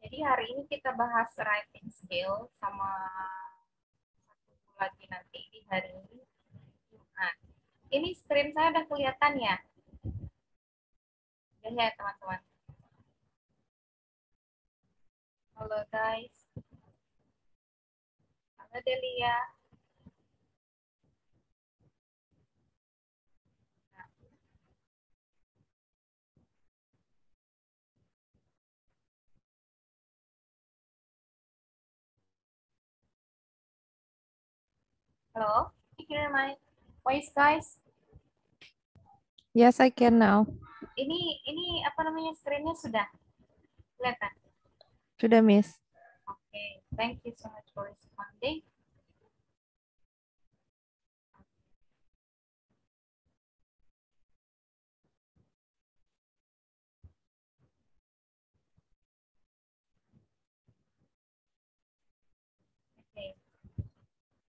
Jadi hari ini kita bahas writing skill sama satu lagi nanti di hari ini. Nah, ini screen saya udah kelihatan ya? Udah ya teman-teman? Halo guys. Halo Delia. Halo, you hear my voice guys? Yes, I can now. Ini apa namanya screennya sudah kelihatan? Sudah, Miss. Okay, thank you so much for responding. Okay,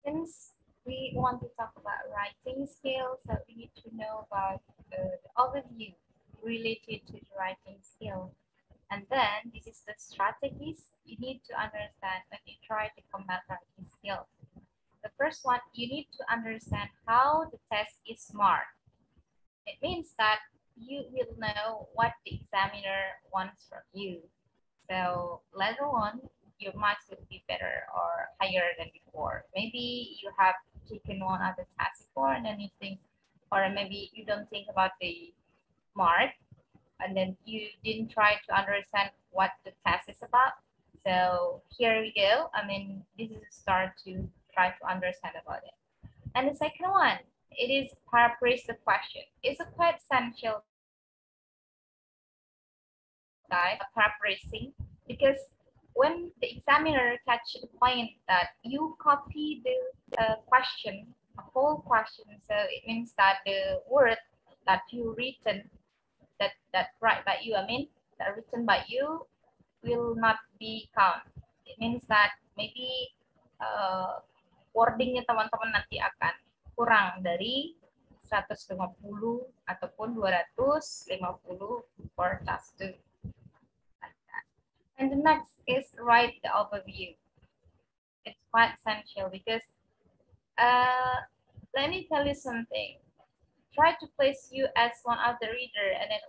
since we want to talk about writing skills, so we need to know about the overview related to the writing skill. And then this is the strategies you need to understand when you try to combat writing skills. The first one, you need to understand how the test is marked. It means that you will know what the examiner wants from you. So later on, your marks will be better or higher than before. Maybe you have taken one other task before and then you think, or maybe you don't think about the mark and then you didn't try to understand what the test is about. So here we go. I mean, this is a start to try to understand about it. And the second one, it is paraphrase the question. It's a quite essential, guys, paraphrasing, because when the examiner catch the point that you copy the question, a whole question, so it means that the word that you written, that write by you, I mean, that written by you will not be count. It means that maybe wordingnya teman-teman nanti akan kurang dari 150 ataupun 250 for task 2. Like that. And the next is write the overview. It's quite essential because let me tell you something. Try to place you as one of the reader, and then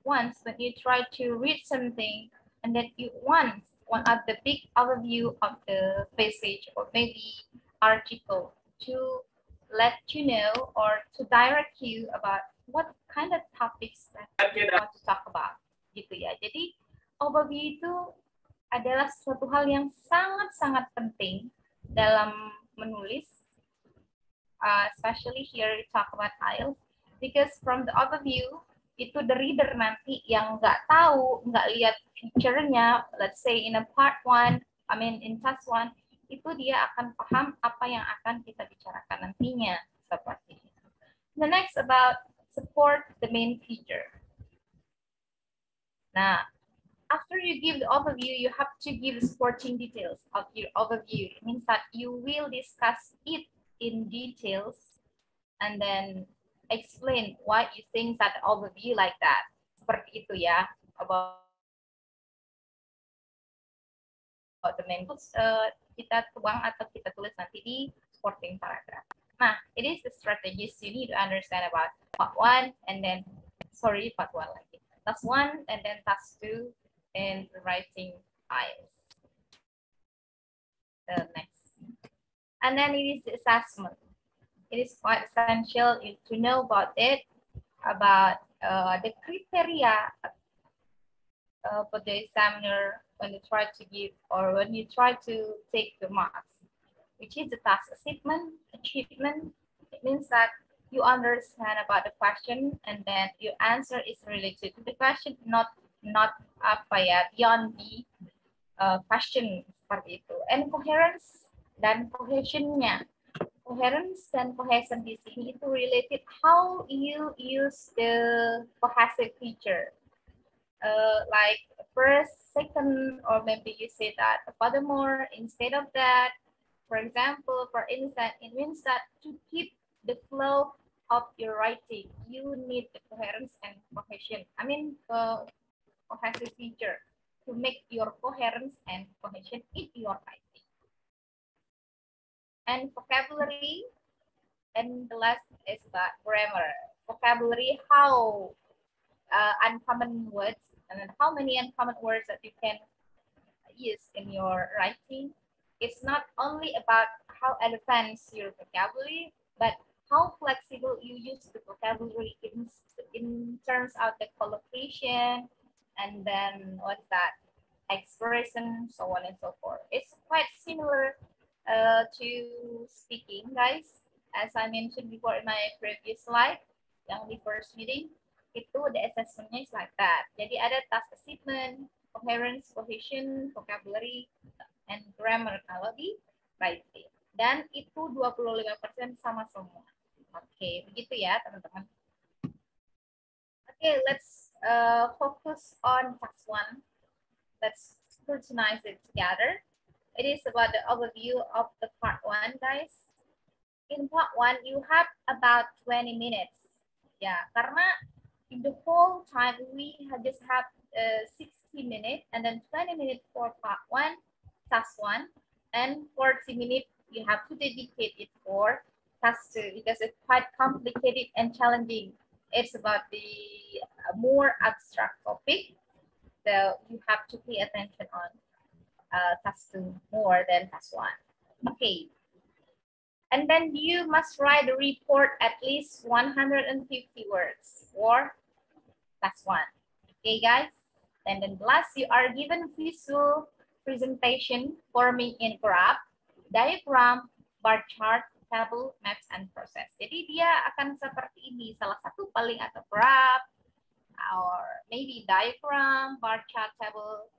once when you try to read something, and then you want one of the big overview of the passage or maybe article to let you know or to direct you about what kind of topics that you want to talk about, gitu ya. Jadi overview itu adalah suatu hal yang sangat-sangat penting dalam menulis, especially here we talk about IELTS, because from the overview itu the reader nanti yang nggak tahu, nggak lihat feature-nya, let's say in a part 1, I mean in task 1, itu dia akan paham apa yang akan kita bicarakan nantinya, seperti itu. The next about support the main feature. Nah, after you give the overview, you have to give supporting details of your overview. It means that you will discuss it in details and then explain why you think that overview like that. Seperti itu ya, about the main kita tuang atau kita tulis nanti di supporting paragraph. Nah, it is the strategies you need to understand about part 1 and then, part 1 lagi. Task 1 and then task 2 and writing IELTS. The next. And then it is the assessment. It is quite essential to know about it, about the criteria for the examiner when you try to give or when you try to take the marks, which is the task achievement. It means that you understand about the question and then your answer is related to the question, not apa ya, beyond the question, seperti itu. And coherence dan cohesionnya. Coherence dan cohesion di sini itu related how you use the cohesive feature. Like first, second, or maybe you say that furthermore, instead of that. For example, for instance, it means that to keep the flow of your writing, you need the coherence and cohesion. I mean, cohesive feature. to make your coherence and cohesion in your writing. And vocabulary, and the last is about grammar. Vocabulary, how uncommon words, and how many uncommon words that you can use in your writing. It's not only about how advanced your vocabulary, but how flexible you use the vocabulary in terms of the collocation, and then what's that, expression, so on and so forth. It's quite similar to speaking, guys. As I mentioned before in my previous slide, yang di first meeting, itu the assessment-nya is like that. Jadi ada task assignment, coherence, cohesion, vocabulary, and grammar kalau di writing. Dan itu 25% sama semua. Oke, begitu ya teman-teman. Oke, let's focus on task 1. Let's scrutinize it together. It is about the overview of the part 1, guys. In part 1, you have about 20 minutes. Ya, karena in the whole time we just have 60 minutes and then 20 minutes for part 1, task 1, and 40 minutes you have to dedicate it for task 2 because it's quite complicated and challenging. It's about the more abstract topic, so you have to pay attention on task 2 more than task 1. Okay. And then you must write a report at least 150 words for task 1. Okay, guys? And then last, you are given visual presentation forming in graph, diagram, bar chart, table, maps, and process. Jadi dia akan seperti ini, salah satu paling atau graph, or maybe diagram, bar chart, table.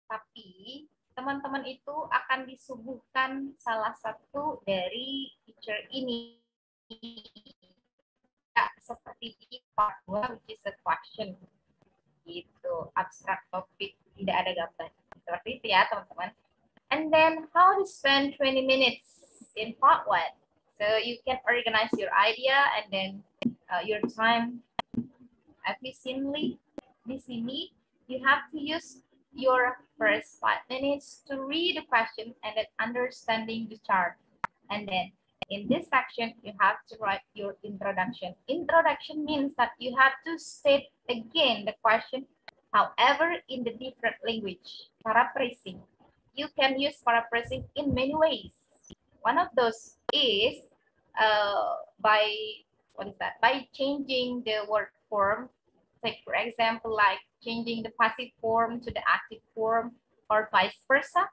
Tapi teman-teman itu akan disuguhkan salah satu dari feature ini. Ya, seperti di part 2, which is a question. Gitu, abstract topic, tidak ada gambar. Seperti itu ya, teman-teman. And then, how to spend 20 minutes in part 1. So, you can organize your idea and then your time efficiently. Di sini, you have to use your first 5 minutes to read the question and then understanding the chart. And then in this section, you have to write your introduction. Introduction means that you have to state again the question, however, in the different language. Paraphrasing. You can use paraphrasing in many ways. One of those is by changing the word form. Take for example, like changing the passive form to the active form or vice versa,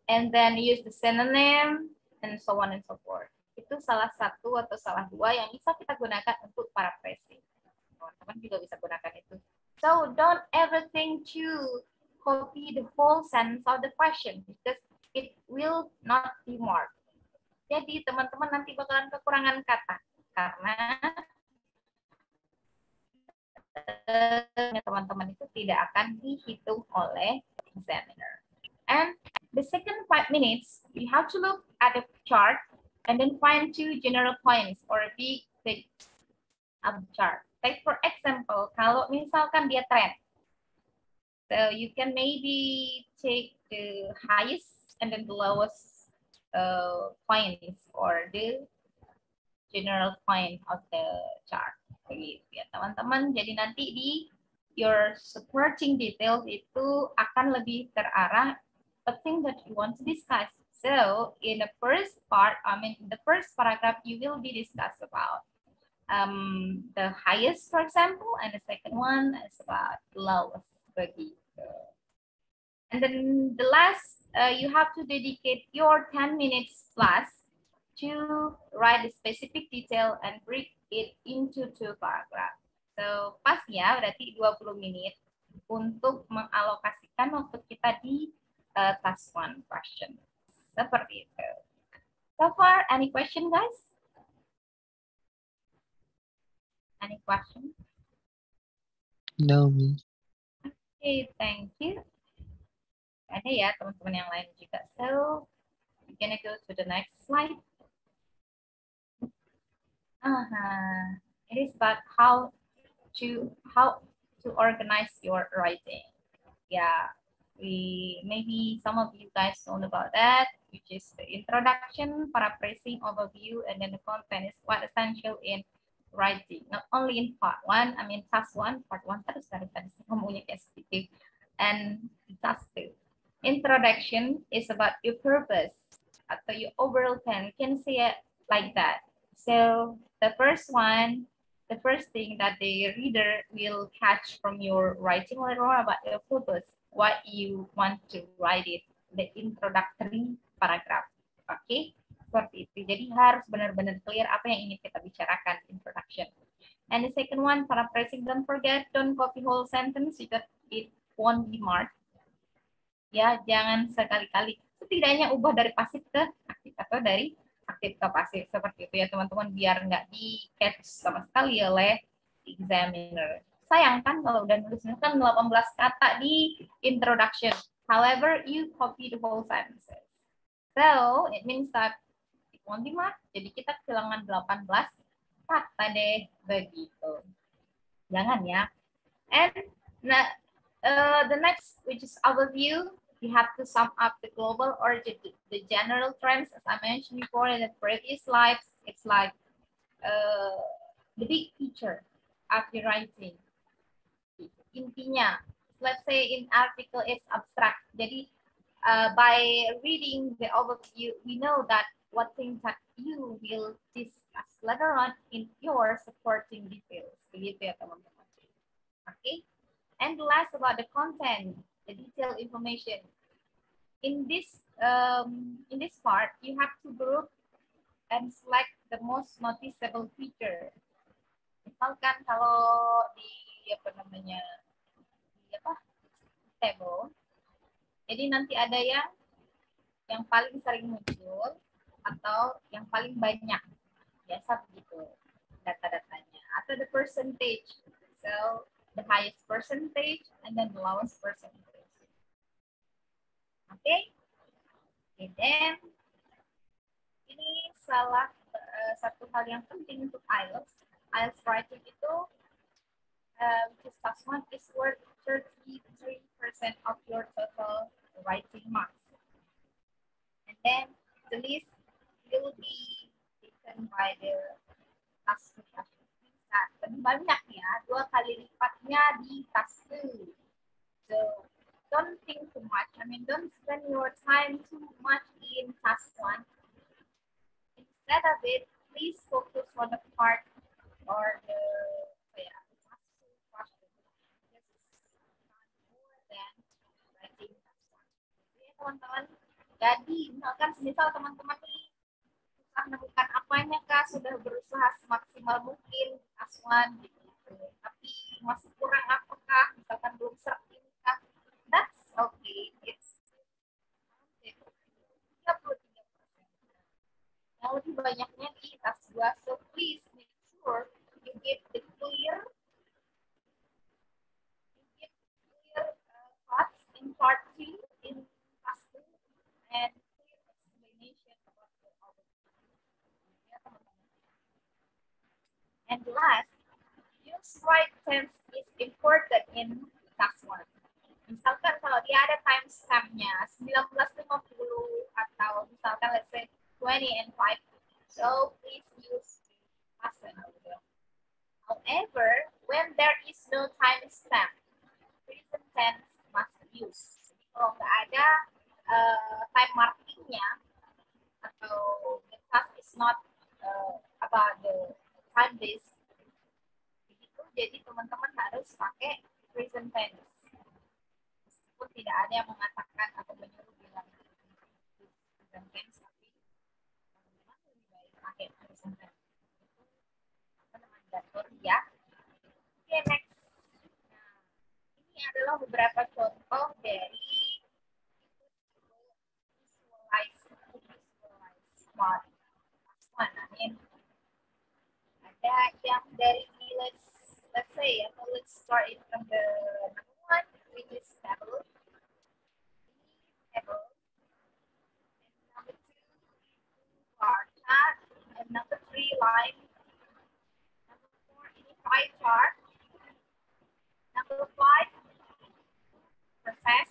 and then use the synonym and so on and so forth. Itu salah satu atau salah dua yang bisa kita gunakan untuk paraphrasing. Teman-teman juga bisa gunakan itu. So don't ever think to copy the whole sentence of the question because it will not be marked. Jadi teman-teman nanti bakalan kekurangan kata karena teman-teman itu tidak akan dihitung oleh examiner. And the second 5 minutes, you have to look at the chart and then find 2 general points or big things of the chart. Like for example, kalau misalkan dia trend, so you can maybe take the highest and then the lowest points or the general point of the chart. Begitu ya teman-teman. Jadi nanti di your supporting details itu akan lebih terarah a thing that you want to discuss. So in the first part, in the first paragraph, you will be discussed about the highest, for example, and the second one is about lowest. Begitu. And then the last, you have to dedicate your 10 minutes plus to write the specific detail and break it into 2 paragraphs. So, pas ya, berarti 20 menit untuk mengalokasikan waktu kita di task 1 question. Seperti itu. So far, any question, guys? Any question? No, Miss. Okay, thank you. Ada ya teman-teman yang lain juga. So, we're gonna go to the next slide. It is about how to organize your writing. Ya, Maybe some of you guys know about that, which is the introduction, paraphrasing, overview, and then the content is quite essential in writing. Not only in part one, I mean task one, part one terus dari tadi saya ngomongnya kayak seperti, and task two. Introduction is about your purpose atau your overall plan. You can say it like that. So the first one, the first thing that the reader will catch from your writing later on about your purpose, what you want to write it, the introductory paragraph. Oke, seperti itu. Jadi harus benar-benar clear apa yang ingin kita bicarakan, introduction. And the second one, paraphrasing. Don't forget, don't copy whole sentence because it won't be marked. Ya, jangan sekali-kali. Setidaknya ubah dari pasif ke aktif atau dari aktif ke pasif seperti itu ya teman-teman, biar nggak di catch sama sekali oleh examiner. Sayang kan kalau udah nulisnya kan 18 kata di introduction. However, you copy the whole sentences. So, it means that it won't be marked. Jadi kita kehilangan 18 kata deh begitu. Jangan ya. And the next, which is overview, you have to sum up the global or the general trends. As I mentioned before in the previous slides, it's like the big picture of your writing. Intinya, let's say in article it's abstract. Jadi by reading the overview, we know that what things that you will discuss later on in your supporting details. Begitu ya teman-teman. Okay. And last about the content, the detailed information. In this part, you have to group and select the most noticeable feature. Misalkan kalau di table, jadi nanti ada yang paling sering muncul atau yang paling banyak, biasa begitu data-datanya, atau the percentage. So the highest percentage and then the lowest percentage. Okay. And then ini satu hal yang penting untuk IELTS. IELTS writing itu which is task 1 is worth 33% of your total writing marks. And then the list will be taken by the task 2. Lebih banyak ya, 2 kali lipatnya di task 2. So don't think too much. I mean, don't spend your time too much in task 1. Instead of it, please focus on the part or the task 2 question. This is more than writing task 1. Jadi teman-teman, jadi misalkan semisal teman-teman nih susah menemukan apanya kah, sudah berusaha semaksimal mungkin task 1 gitu. Tapi masih kurang apakah, misalkan belum serak ini kah, that's okay. It's 33%. Yang lebih banyaknya di task 2. So please make sure you get the clear thoughts in part 2 in task 2 and clear explanation about the overview. And last, use right tense is important in task 1. Misalkan kalau dia ada timestamp-nya 19.50 atau misalkan let's say 20 and 5, so please use past tense. However, when there is no timestamp, present tense must be used. Jadi kalau nggak ada time markingnya atau the task is not about the time base, begitu, jadi teman-teman harus pakai present tense. Meskipun tidak ada yang mengatakan atau menyuruh bilang present tense, tapi teman-teman lebih baik pakai present tense. Ya. Oke, next. Nah, ini adalah beberapa contoh dari visualize smart. Ada yang dari let's say, let's start it from the number 1, which is table. And number 2, bar chart. And number 3, line. Number 4, ini pie chart. Number 5, process.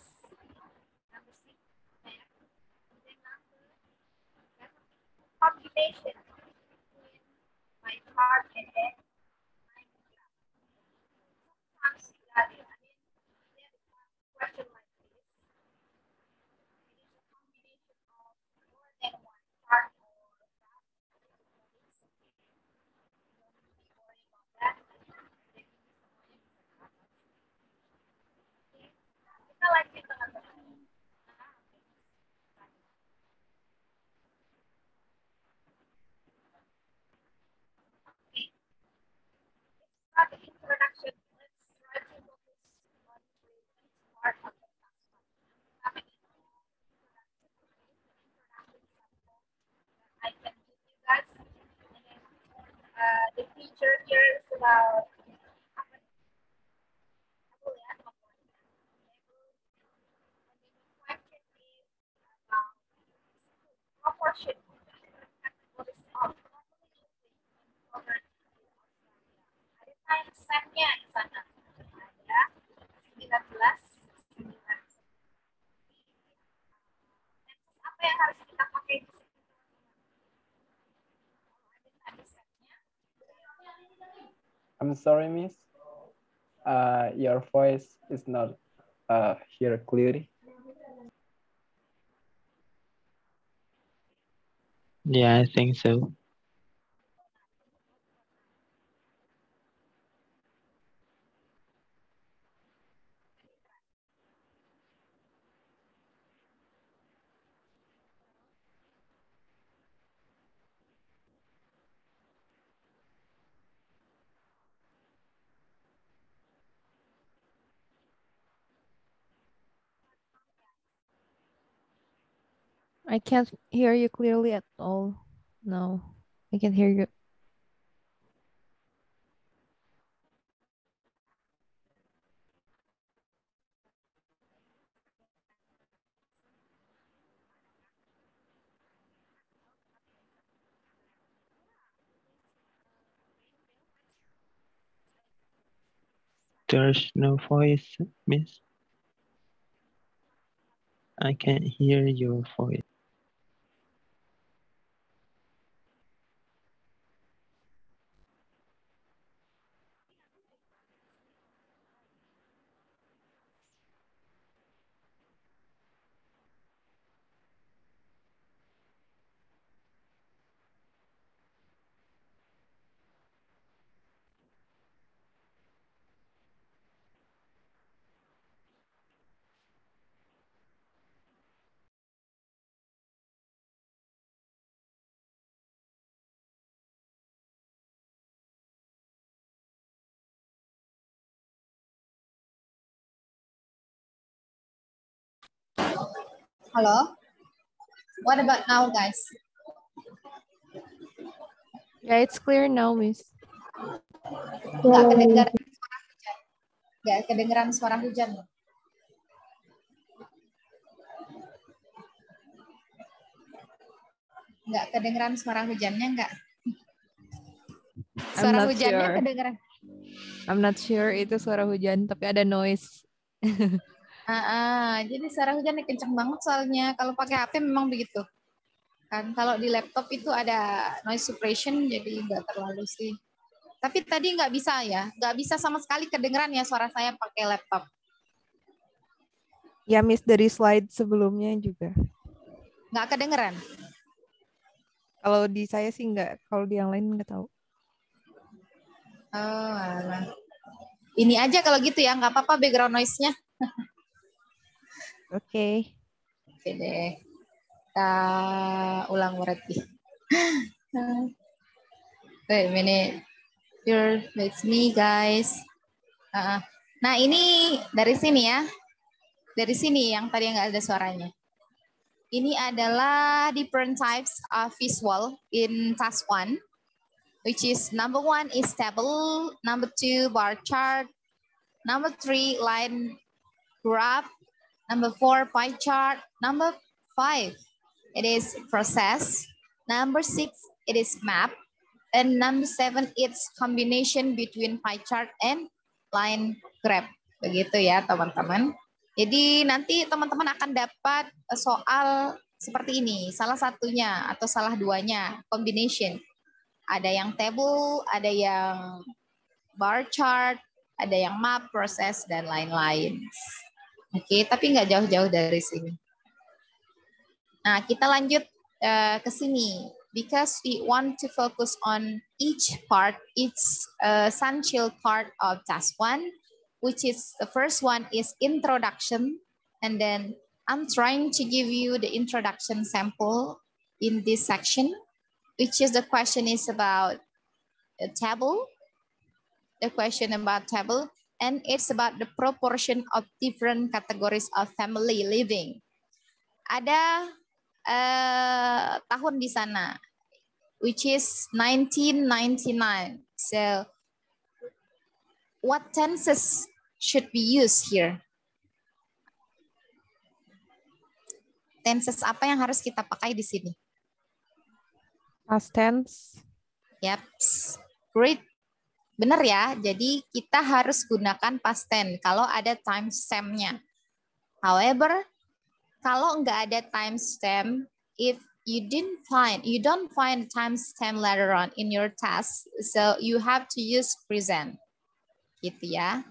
about proportion categories of poverty. Ada timestamp-nya di sana. Ada 19. Sensus apa yang harus kita pakai di sini? Ada timestamp-nya. I'm sorry, Miss. Your voice is not here clearly. Yeah, I think so. I can't hear you clearly at all. No, I can hear you. There's no voice, Miss. I can't hear your voice. Hello. What about now, guys? Yeah, it's clear now, Miss. Nggak kedengaran suara hujan. Nggak kedengaran suara hujan. Nggak kedengaran suara hujannya nggak? I'm Suara not hujannya sure. kedengaran. I'm not sure itu suara hujan, tapi ada noise. Jadi suara hujannya kenceng banget soalnya. Kalau pakai HP memang begitu. Kan kalau di laptop itu ada noise suppression, jadi nggak terlalu sih. Tapi tadi nggak bisa ya, nggak bisa sama sekali kedengeran ya suara saya pakai laptop. Ya, Miss, dari slide sebelumnya juga. Nggak kedengeran. Kalau di saya sih nggak, kalau di yang lain nggak tahu. Oh, alah. Ini aja kalau gitu ya, nggak apa-apa background noise-nya. Oke. Oke deh. Kita ulang berarti. Wait a minute. Here with me, guys. Nah, ini dari sini ya. Dari sini yang tadi nggak ada suaranya. Ini adalah different types of visual in task 1, which is number 1 is table, number 2 bar chart, number 3 line graph, number 4 pie chart, number 5 it is process, number 6 it is map, and number 7 it's combination between pie chart and line graph. Begitu ya teman-teman. Jadi nanti teman-teman akan dapat soal seperti ini, salah satunya atau salah duanya, combination. Ada yang table, ada yang bar chart, ada yang map, proses, dan lain-lain. Oke, tapi nggak jauh-jauh dari sini. Nah, kita lanjut ke sini. Because we want to focus on each part, each essential part of task 1, which is the first one is introduction. And then I'm trying to give you the introduction sample in this section, which is the question is about a table, the question about table, and it's about the proportion of different categories of family living. Ada tahun di sana, which is 1999. So what tenses should be used here? Tenses apa yang harus kita pakai di sini? Past tense. Yap, great. Benar ya, jadi kita harus gunakan past tense kalau ada timestamp-nya. However, kalau nggak ada timestamp, if you don't find timestamp later on in your task, so you have to use present. Gitu ya,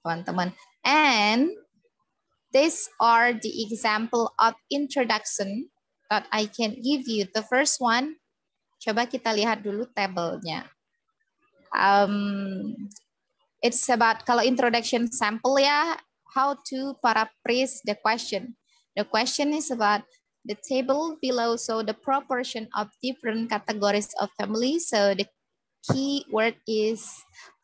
teman-teman. And these are the example of introduction that I can give you. The first one, coba kita lihat dulu tabelnya. It's about, kalau introduction sample ya, how to paraphrase the question. The question is about the table below, so the proportion of different categories of family. So the key word is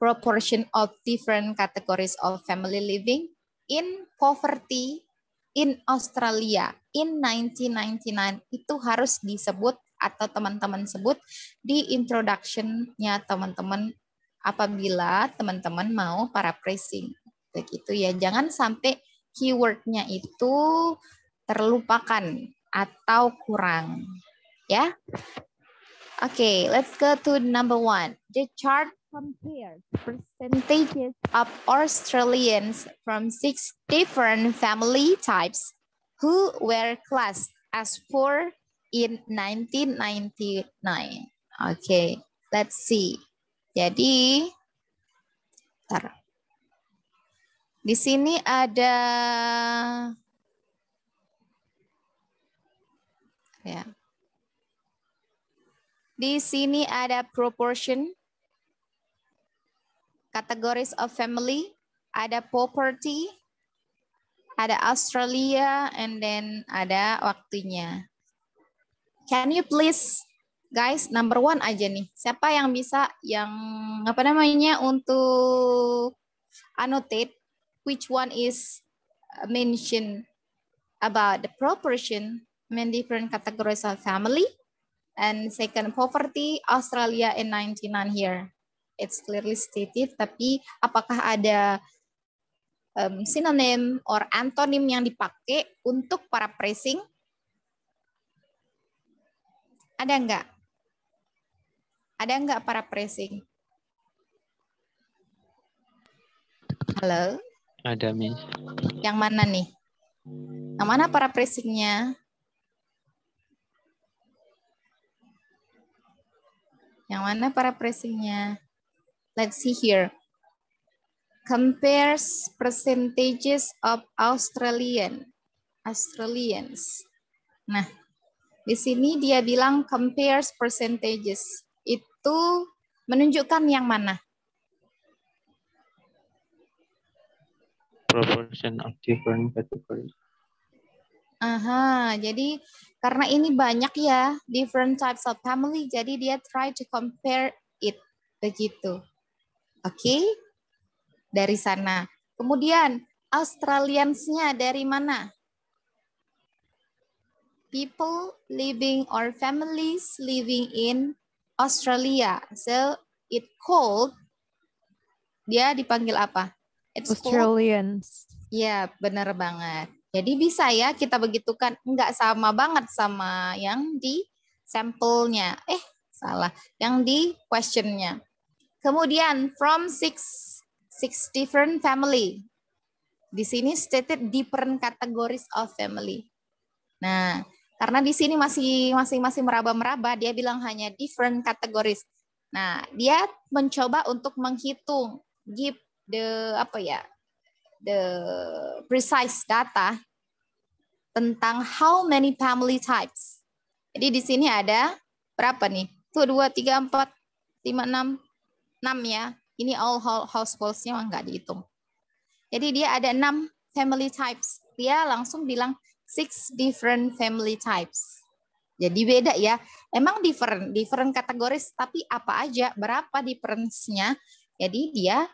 proportion of different categories of family living in poverty in Australia in 1999. Itu harus disebut atau teman-teman sebut di introduction-nya teman-teman apabila teman-teman mau paraphrasing. Begitu ya, jangan sampai keyword-nya itu terlupakan atau kurang. Ya. Okay, let's go to number 1. The chart compares percentages of Australians from 6 different family types who were classed as poor in 1999. Okay, let's see. Jadi, di sini ada ya. Di sini ada proportion, categories of family, ada poverty, ada Australia, and then ada waktunya. Can you please, guys, number 1 aja nih. Siapa yang bisa yang apa namanya untuk annotate which one is mentioned about the proportion in different categories of family, and second poverty, Australia in 99 here. It's clearly stated, tapi apakah ada synonym or antonym yang dipakai untuk paraphrasing? Ada enggak? Ada enggak paraphrasing? Halo? Ada, Miss. Yang mana nih? Yang mana paraphrasingnya? Yang mana paraphrasingnya? Let's see here. Compares percentages of Australians. Nah, di sini dia bilang compares percentages. Itu menunjukkan yang mana? Proportion of different categories. Aha, jadi karena ini banyak ya, different types of family, jadi dia try to compare it, begitu. Oke, dari sana. Kemudian, Australians-nya dari mana? People living or families living in Australia. So, it called, dia dipanggil apa? It's called, Australians. ya, benar banget. Jadi bisa ya kita begitukan, enggak sama banget sama yang di sampelnya. Salah, yang di questionnya. Kemudian from six different family. Di sini stated different categories of family. Nah, karena di sini masih meraba-meraba, dia bilang hanya different categories. Nah, dia mencoba untuk menghitung, give the the precise data tentang how many family types. Jadi di sini ada berapa nih? Tuh 2, 3, 4, 5, 6 ya. Ini all households-nya nggak dihitung. Jadi dia ada 6 family types. Dia langsung bilang 6 different family types. Jadi beda ya. Emang different kategoris, tapi apa aja, berapa difference-nya. Jadi dia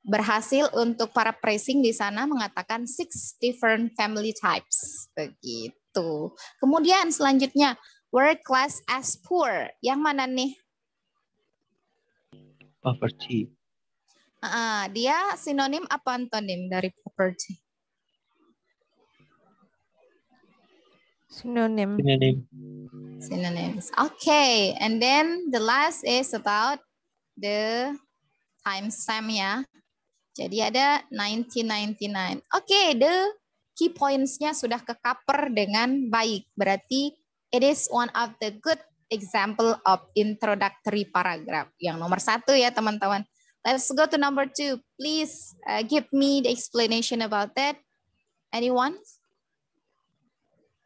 berhasil untuk paraphrasing di sana mengatakan 6 different family types. Begitu. Kemudian selanjutnya, were classed as poor. Yang mana nih? Poverty. Dia sinonim apa antonim dari property? Synonym. Synonym. Synonyms. Okay, and then the last is about the timestamp ya. Jadi ada 1999. Okay, the key points-nya sudah ke-cover dengan baik. Berarti it is one of the good example of introductory paragraph. Yang nomor 1 ya teman-teman. Let's go to number 2. Please give me the explanation about that. Anyone?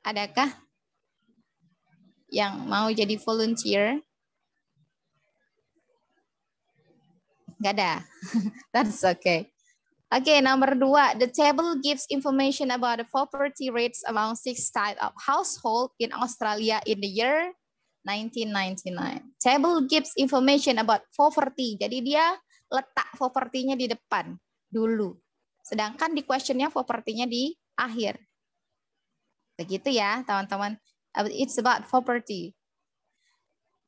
Adakah yang mau jadi volunteer? Nggak ada. That's okay. Okay, number 2. The table gives information about the poverty rates among 6 types of household in Australia in the year 1999. Table gives information about poverty. Jadi dia letak poverty-nya di depan dulu. Sedangkan di question-nya poverty-nya di akhir. Begitu ya, teman-teman. It's about poverty.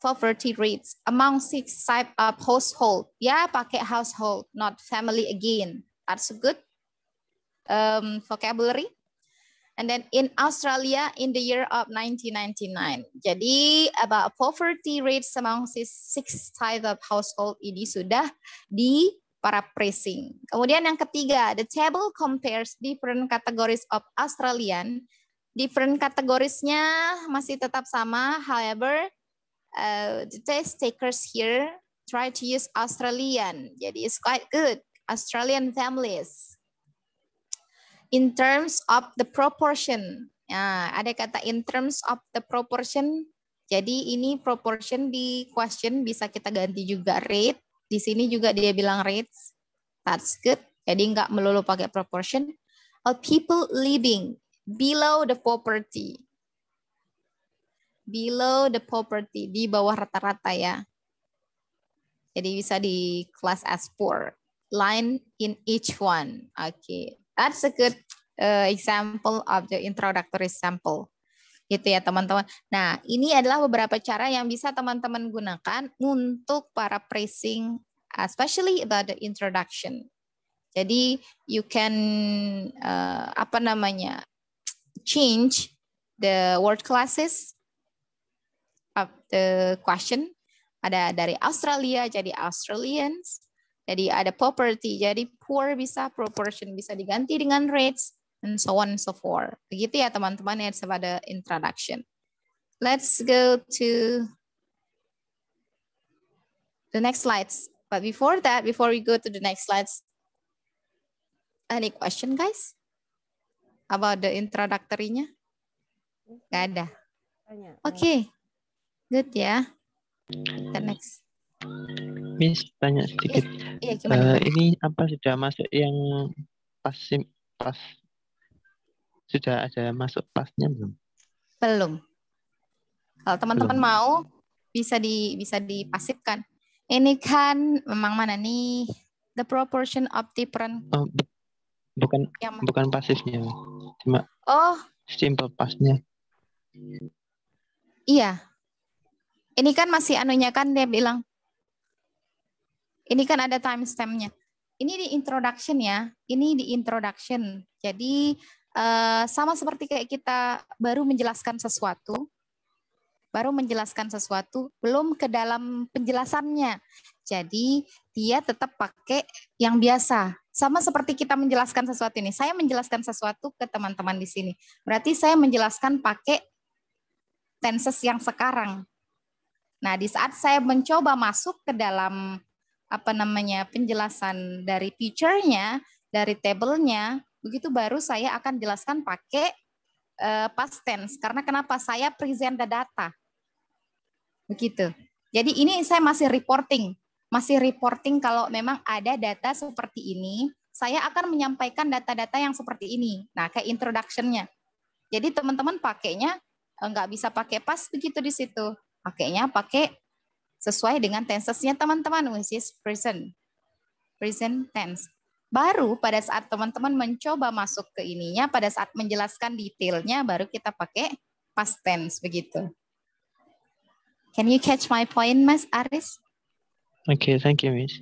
Poverty rates among 6 types of household. Ya, pakai household, not family again. That's a good vocabulary. And then in Australia in the year of 1999. Jadi about poverty rates among 6 types of household ini sudah di paraphrasing. Kemudian yang ketiga, the table compares different categories of Australian. Different kategorisnya masih tetap sama. However, the test takers here try to use Australian. Jadi it's quite good. Australian families. In terms of the proportion. Nah, ada kata in terms of the proportion. Jadi ini proportion di question bisa kita ganti juga rate. Di sini juga dia bilang rates. That's good. Jadi nggak melulu pakai proportion. Of people living below the poverty. Below the poverty. Di bawah rata-rata ya. Jadi bisa di class as poor. Line in each one. Okay, that's a good example of the introductory sample. Gitu ya teman-teman. Nah, ini adalah beberapa cara yang bisa teman-teman gunakan untuk paraphrasing, especially about the introduction. Jadi you can change the word classes of the question. Ada dari Australia jadi Australians. Jadi ada poverty, jadi poor bisa, proportion bisa diganti dengan rates, and so on and so forth. Begitu ya teman-teman, ya pada introduction. Let's go to the next slides. But before that, before we go to the next slides, any question guys? About the introductory-nya? Nggak ada. Oke, good ya. The next. Miss, tanya sedikit. Iya, gimana? Ini apa sudah masuk yang pas sudah ada masuk pasnya belum? Belum. Kalau teman-teman mau bisa dipasifkan. Ini kan memang mana nih? The proportion of different. Oh, bukan pasifnya, cuma simple pasnya. Iya. Ini kan masih anunya kan dia bilang. Ini kan ada timestamp-nya. Ini di introduction ya. Ini di introduction. Jadi sama seperti kayak kita baru menjelaskan sesuatu. Belum ke dalam penjelasannya. Jadi dia tetap pakai yang biasa. Sama seperti kita menjelaskan sesuatu ini. Saya menjelaskan sesuatu ke teman-teman di sini. Berarti saya menjelaskan pakai tenses yang sekarang. Nah, di saat saya mencoba masuk ke dalam penjelasan dari picture-nya, dari table-nya, begitu baru saya akan jelaskan pakai past tense. Karena kenapa? Saya present the data. Begitu. Jadi ini saya masih reporting kalau memang ada data seperti ini, saya akan menyampaikan data-data yang seperti ini. Nah, kayak introduction-nya. Jadi teman-teman pakainya nggak bisa pakai past begitu di situ. Pakainya pakai sesuai dengan tensesnya teman-teman, which is present tense. Baru pada saat teman-teman mencoba masuk ke ininya, pada saat menjelaskan detailnya, baru kita pakai past tense begitu. Can you catch my point, Mas Aris? Okay, thank you, Miss.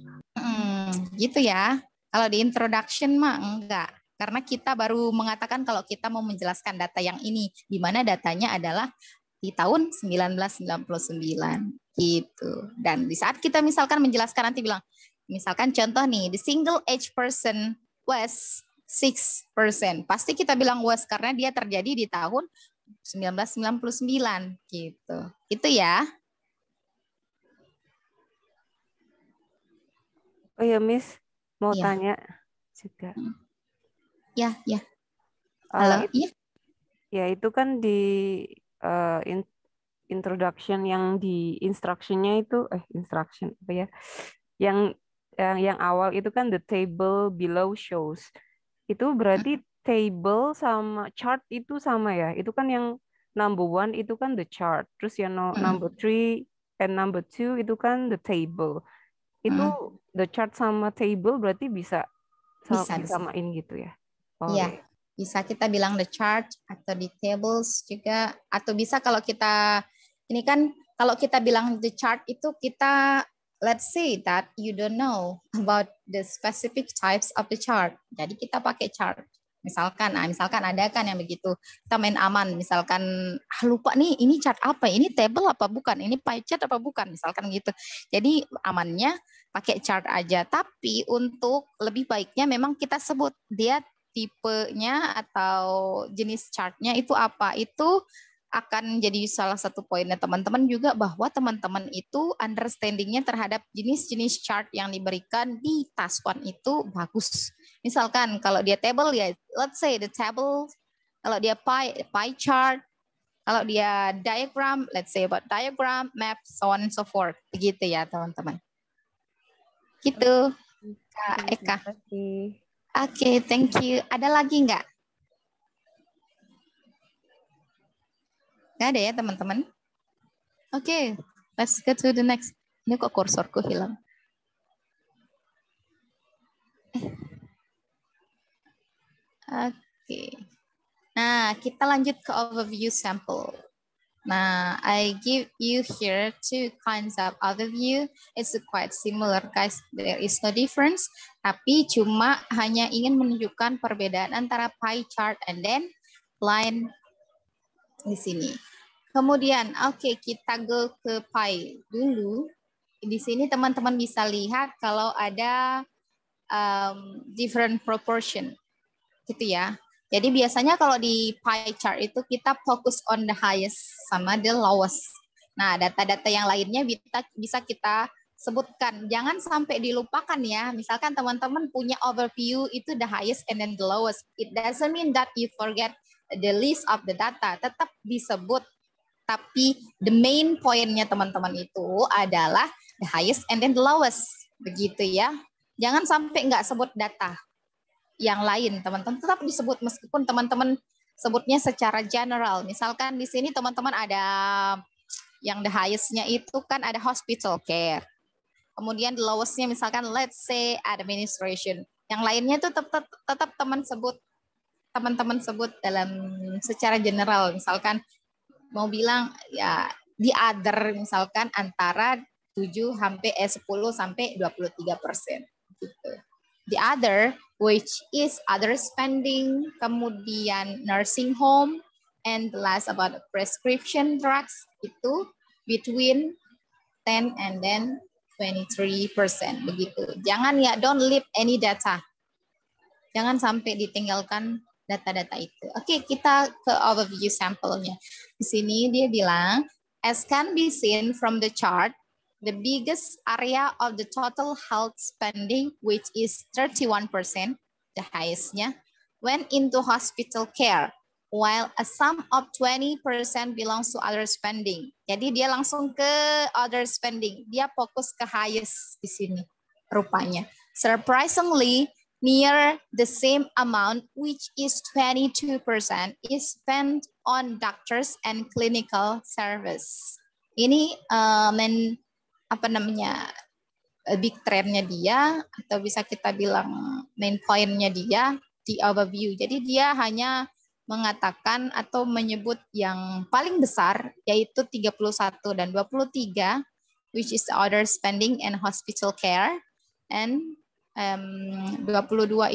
Gitu ya. Kalau di introduction mah enggak. Karena kita baru mengatakan kalau kita mau menjelaskan data yang ini, di mana datanya adalah di tahun 1999 gitu. Dan di saat kita misalkan menjelaskan nanti bilang, misalkan contoh nih, the single age person was 6%. Pasti kita bilang was karena dia terjadi di tahun 1999 gitu. Itu ya. Oh ya, Miss, mau Ya. tanya juga. Ya. Halo, iya. Ya, itu kan di introduction yang di instruction-nya itu instruction apa ya? Yang awal itu kan the table below shows. Itu berarti table sama chart itu sama ya? Itu kan yang number 1 itu kan the chart. Terus yang number 3 and number 2 itu kan the table. Itu the chart sama table berarti bisa disamain gitu ya? Iya, bisa kita bilang the chart atau the tables juga. Atau bisa kalau kita, ini kan kalau kita bilang the chart itu kita, let's say that you don't know about the specific types of the chart. Jadi kita pakai chart. Misalkan ada kan yang begitu. Kita main aman, misalkan lupa nih ini chart apa, ini table apa bukan, ini pie chart apa bukan, misalkan gitu. Jadi amannya pakai chart aja. Tapi untuk lebih baiknya memang kita sebut dia tipenya atau jenis chartnya itu apa. Itu akan jadi salah satu poinnya teman-teman juga, bahwa teman-teman itu understanding-nya terhadap jenis-jenis chart yang diberikan di task 1 itu bagus. Misalkan kalau dia table ya, let's say the table, kalau dia pie chart, kalau dia diagram, let's say about diagram, map, so on and so forth. Begitu ya teman-teman. Gitu, Kak Eka. Oke, thank you. Ada lagi nggak? Nggak ada ya teman-teman? Oke, let's go to the next. Ini kok kursorku hilang. Oke. Nah, kita lanjut ke overview sample. Nah, I give you here 2 kinds of overview. It's quite similar, guys. There is no difference. Tapi cuma hanya ingin menunjukkan perbedaan antara pie chart and then line di sini. Kemudian, oke, kita go ke pie dulu. Di sini teman-teman bisa lihat kalau ada different proportion, gitu ya. Jadi biasanya kalau di pie chart itu kita fokus on the highest sama the lowest. Nah, data-data yang lainnya bisa kita sebutkan. Jangan sampai dilupakan ya. Misalkan teman-teman punya overview itu the highest and then the lowest. It doesn't mean that you forget the list of the data. Tetap disebut. Tapi the main point-nya teman-teman itu adalah the highest and then the lowest. Begitu ya. Jangan sampai nggak sebut data yang lain, teman-teman. Tetap disebut meskipun teman-teman sebutnya secara general. Misalkan di sini teman-teman ada yang the highest-nya itu kan ada hospital care. Kemudian the lowest-nya misalkan let's say administration. Yang lainnya itu tetap teman-teman sebut dalam secara general. Misalkan mau bilang ya di other misalkan antara 10 sampai 23%. Gitu. The other, which is other spending, kemudian nursing home, and the last about prescription drugs, itu between 10 and then 23%. Begitu. Jangan ya, don't leave any data. Jangan sampai ditinggalkan data-data itu. Oke, kita ke overview sampelnya. Di sini dia bilang, as can be seen from the chart, the biggest area of the total health spending, which is 31%, the highest-nya, went into hospital care, while a sum of 20% belongs to other spending. Jadi dia langsung ke other spending. Dia fokus ke highest di sini, rupanya. Surprisingly, near the same amount, which is 22%, is spent on doctors and clinical service. Ini big trend-nya dia, atau bisa kita bilang main point-nya dia di overview. Jadi dia hanya mengatakan atau menyebut yang paling besar, yaitu 31 dan 23, which is other spending and hospital care, and 22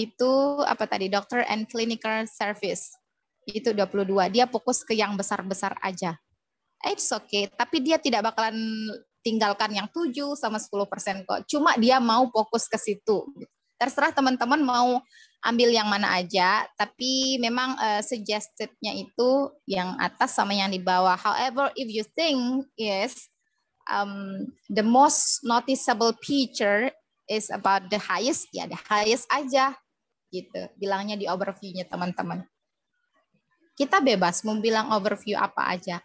itu apa tadi? Doctor and clinical service. Itu 22. Dia fokus ke yang besar-besar aja. It's okay, tapi dia tidak bakalan tinggalkan yang 7 sama 10% kok. Cuma dia mau fokus ke situ. Terserah teman-teman mau ambil yang mana aja, tapi memang suggested-nya itu yang atas sama yang di bawah. However, if you think yes, the most noticeable feature is about the highest, ya the highest aja gitu. Bilangnya di overview-nya teman-teman. Kita bebas mau bilang overview apa aja,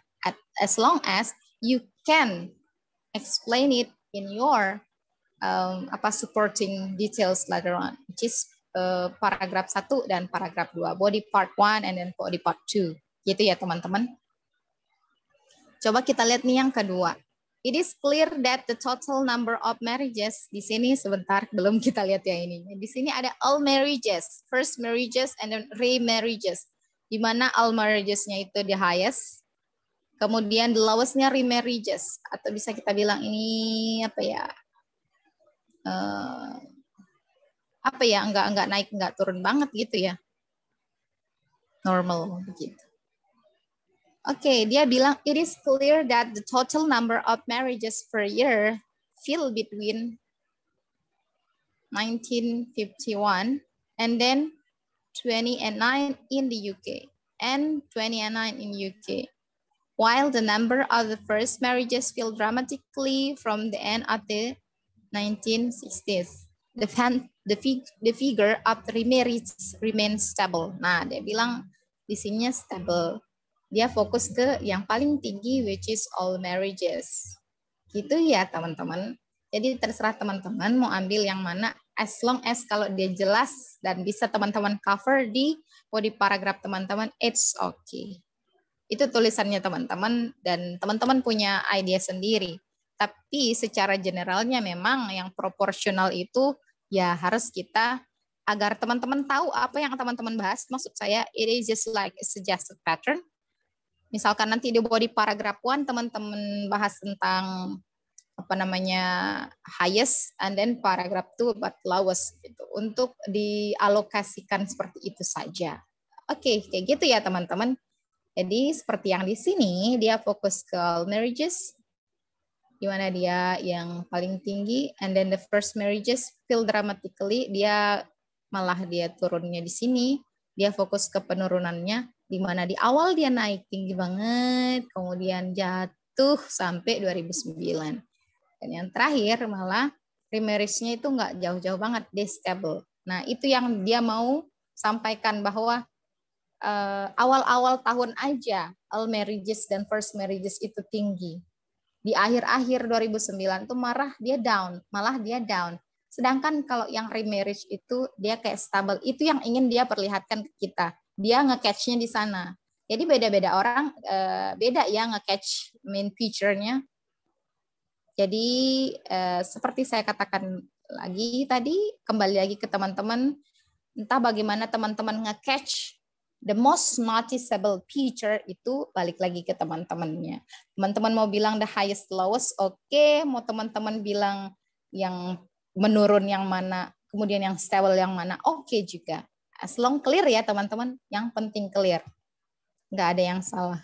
as long as you can explain it in your supporting details later on, which is paragraf 1 dan paragraf 2, body part 1 and then body part 2. Gitu ya teman-teman. Coba kita lihat nih yang kedua. It is clear that the total number of marriages, di sini sebentar belum kita lihat ya ini. Di sini ada all marriages, first marriages and then remarriages. Di mana all marriages-nya itu the highest. Kemudian the lowest-nya remarriages, atau bisa kita bilang ini apa ya? Enggak naik, enggak turun banget gitu ya. Normal begitu. Oke, dia bilang it is clear that the total number of marriages per year fell between 1951 and then 2009 in the UK and 2009 in UK. While the number of the first marriages fell dramatically from the end of the 1960s. The figure of the remarriage remains stable. Nah, dia bilang di sininya stable. Dia fokus ke yang paling tinggi, which is all marriages. Gitu ya teman-teman. Jadi terserah teman-teman mau ambil yang mana, as long as kalau dia jelas dan bisa teman-teman cover di body paragraph teman-teman, it's okay. Itu tulisannya teman-teman, dan teman-teman punya idea sendiri. Tapi secara generalnya memang yang proporsional itu ya harus kita, agar teman-teman tahu apa yang teman-teman bahas. Maksud saya, it is just like a suggested pattern. Misalkan nanti di body paragraph 1 teman-teman bahas tentang highest, and then paragraph 2 about lowest gitu. Untuk dialokasikan seperti itu saja. Oke, kayak gitu ya teman-teman. Jadi seperti yang di sini dia fokus ke all marriages, di mana dia yang paling tinggi, and then the first marriages fell dramatically, dia turunnya di sini, dia fokus ke penurunannya, di mana di awal dia naik tinggi banget, kemudian jatuh sampai 2009. Dan yang terakhir malah remarriage-nya itu nggak jauh-jauh banget, dia stable. Nah itu yang dia mau sampaikan, bahwa awal-awal tahun aja all marriages dan first marriages itu tinggi. Di akhir-akhir 2009 itu malah dia down. Sedangkan kalau yang remarriage itu dia kayak stable. Itu yang ingin dia perlihatkan ke kita. Dia nge-catch-nya di sana. Jadi beda-beda orang, beda ya nge-catch main feature-nya. Jadi seperti saya katakan lagi tadi, kembali lagi ke teman-teman, entah bagaimana teman-teman nge-catch the most noticeable feature, itu balik lagi ke teman-temannya. Teman-teman mau bilang the highest lowest, oke. Mau teman-teman bilang yang menurun yang mana, kemudian yang stable yang mana, oke juga. As long clear ya teman-teman, yang penting clear. Nggak ada yang salah.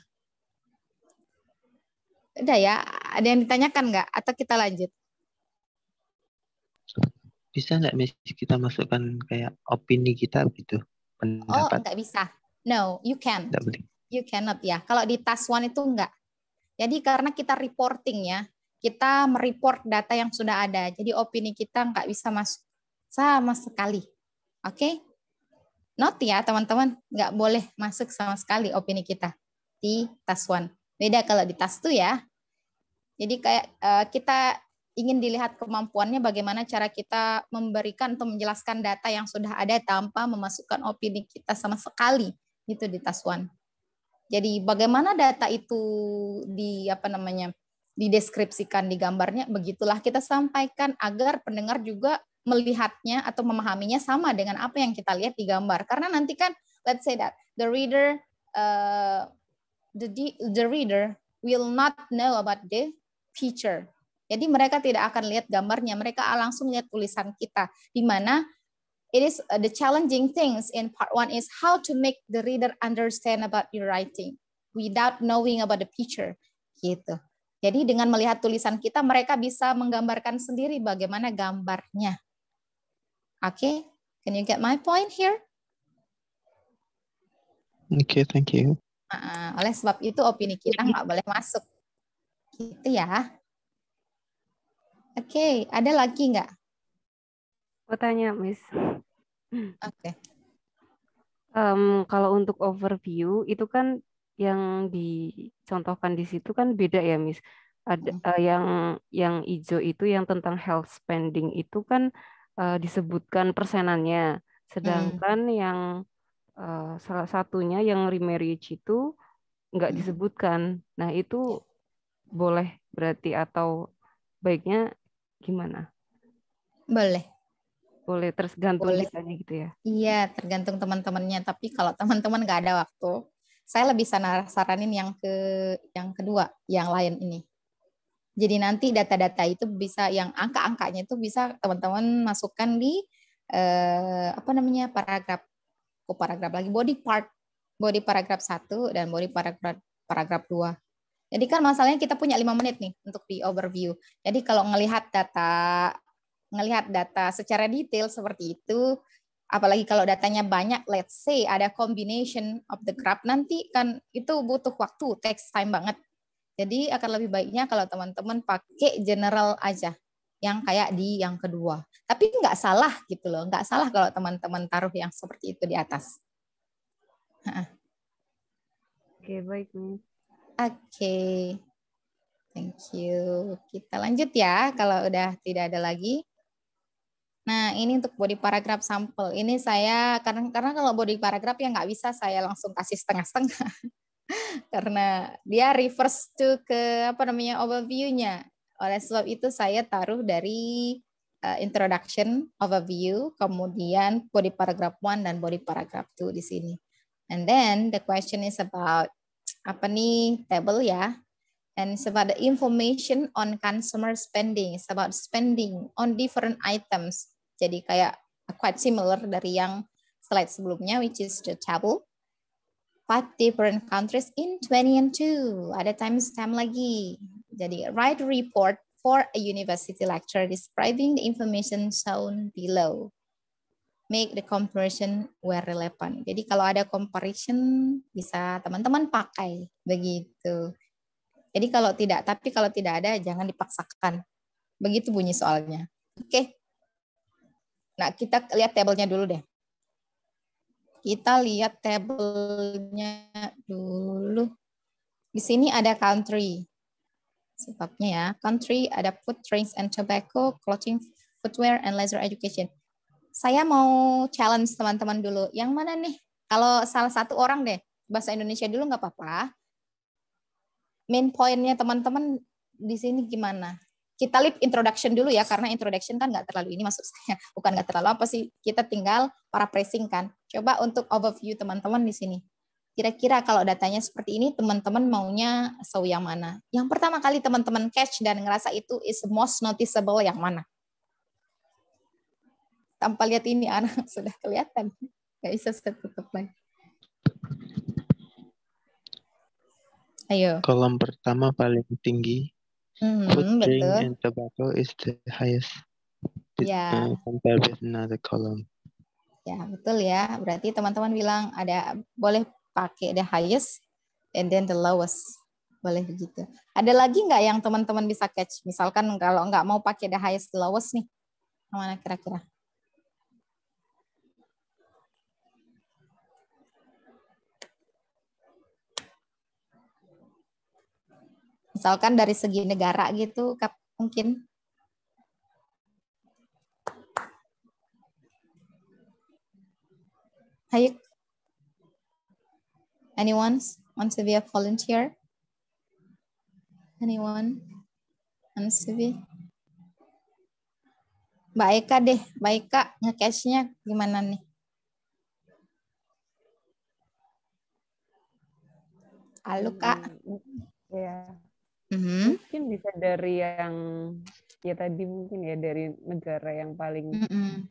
Udah ya, ada yang ditanyakan nggak? Atau kita lanjut? Bisa nggak Miss kita masukkan kayak opini kita gitu? Pendapat? Oh, nggak bisa. No, you can. You cannot ya. Kalau di task 1 itu enggak. Jadi karena kita reporting ya, kita mereport data yang sudah ada. Jadi opini kita nggak bisa masuk sama sekali. Oke? Note ya teman-teman, nggak boleh masuk sama sekali opini kita di task 1. Beda kalau di task 2 ya. Jadi kayak kita ingin dilihat kemampuannya bagaimana cara kita memberikan atau menjelaskan data yang sudah ada tanpa memasukkan opini kita sama sekali. Itu di task 1. Jadi bagaimana data itu dideskripsikan di gambarnya, begitulah kita sampaikan agar pendengar juga melihatnya atau memahaminya sama dengan apa yang kita lihat di gambar. Karena nanti kan let's say that the reader the reader will not know about the feature. Jadi mereka tidak akan lihat gambarnya, mereka langsung lihat tulisan kita. Di mana it is the challenging things in part 1 is how to make the reader understand about your writing without knowing about the picture. Gitu. Jadi dengan melihat tulisan kita, mereka bisa menggambarkan sendiri bagaimana gambarnya. Oke, can you get my point here? Okay, thank you. Oleh sebab itu opini kita nggak boleh masuk. Gitu ya. Oke, ada lagi nggak? Mau tanya, Miss. Oke. Kalau untuk overview itu kan yang dicontohkan di situ kan beda ya, Miss. Ada yang hijau itu yang tentang health spending itu kan disebutkan persenannya, sedangkan yang salah satunya yang remarriage itu nggak disebutkan. Nah, itu boleh berarti atau baiknya gimana? Boleh. Boleh tergantung Boleh. kitanya gitu ya. Iya, tergantung teman-temannya. Tapi kalau teman-teman nggak ada waktu, saya lebih saranin yang kedua, yang lain ini. Jadi nanti data-data itu bisa, yang angka-angkanya itu bisa teman-teman masukkan di paragraf lagi, body paragraf 1 dan body paragraf 2. Jadi kan masalahnya kita punya 5 menit nih untuk di overview. Jadi kalau ngelihat data secara detail seperti itu, apalagi kalau datanya banyak, let's say ada combination of the graph, nanti kan itu butuh waktu, takes time banget. Jadi akan lebih baiknya kalau teman-teman pakai general aja, yang kayak di yang kedua. Tapi nggak salah gitu loh, nggak salah kalau teman-teman taruh yang seperti itu di atas. Oke, baik nih. Oke, thank you. Kita lanjut ya kalau udah tidak ada lagi. Nah, ini untuk body paragraph sampel. Ini saya, karena kalau body paragraph ya nggak bisa saya langsung kasih setengah-setengah. Karena dia refers to ke overview-nya. Oleh sebab itu saya taruh dari introduction, overview, kemudian body paragraph 1 dan body paragraph 2 di sini. And then the question is about table ya. And it's about the information on consumer spending. It's about spending on different items. Jadi kayak quite similar dari yang slide sebelumnya, which is the table. 5 different countries in 2002. Ada timestamp lagi. Jadi write a report for a university lecture describing the information shown below. Make the comparison where relevant. Jadi kalau ada comparison bisa teman-teman pakai begitu. Jadi kalau tidak ada jangan dipaksakan. Begitu bunyi soalnya. Oke. Nah, kita lihat tabelnya dulu deh. Kita lihat tabelnya dulu. Di sini ada country. Sebabnya ya, country ada food, drinks, and tobacco, clothing, footwear, and leisure education. Saya mau challenge teman-teman dulu. Yang mana nih? Kalau salah satu orang deh, bahasa Indonesia dulu nggak apa-apa. Main point-nya teman-teman di sini gimana? Kita lihat introduction dulu ya, karena introduction kan nggak terlalu ini maksud saya. Bukan nggak terlalu apa sih, kita tinggal paraphrasing kan. Coba untuk overview teman-teman di sini. Kira-kira kalau datanya seperti ini, teman-teman maunya show yang mana? Yang pertama kali teman-teman catch dan ngerasa itu is most noticeable yang mana? Tanpa lihat ini, anak sudah kelihatan. Nggak bisa saya tutup lagi. Ayo. Kolom pertama paling tinggi. Food, drink, Betul. and tobacco is the highest. Ya. Compared with another column. Ya, betul ya. Berarti teman-teman bilang ada boleh pakai the highest and then the lowest. Boleh begitu. Ada lagi nggak yang teman-teman bisa catch? Misalkan kalau nggak mau pakai the highest, the lowest nih. Mana kira-kira? Misalkan dari segi negara gitu, mungkin. Hayuk. Anyone wants to be a volunteer? Anyone wants to be? Mbak Eka deh, Mbak Eka nge-catch-nya gimana nih? Halo Kak. Ya. Mhm. Mungkin bisa dari yang ya tadi mungkin ya dari negara yang paling Mm-mm.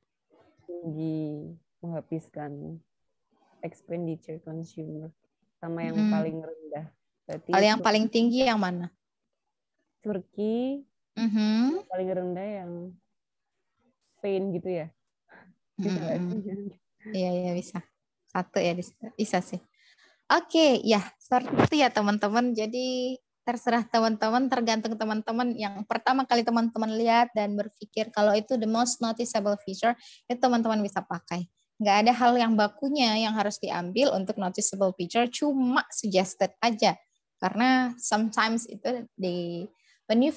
tinggi menghabiskan expenditure consumer sama yang Mm-mm. paling rendah. Berarti Kalau yang paling tinggi yang mana? Turki, Mhm. yang paling rendah yang Spain gitu ya. Bisa nggak Mm-mm. sih? Iya, iya bisa. Satu ya bisa sih. Oke, ya seperti itu ya teman-teman. Jadi terserah teman-teman, tergantung teman-teman yang pertama kali teman-teman lihat dan berpikir kalau itu the most noticeable feature, itu teman-teman bisa pakai. Nggak ada hal yang bakunya yang harus diambil untuk noticeable feature, cuma suggested aja. Karena sometimes itu when you're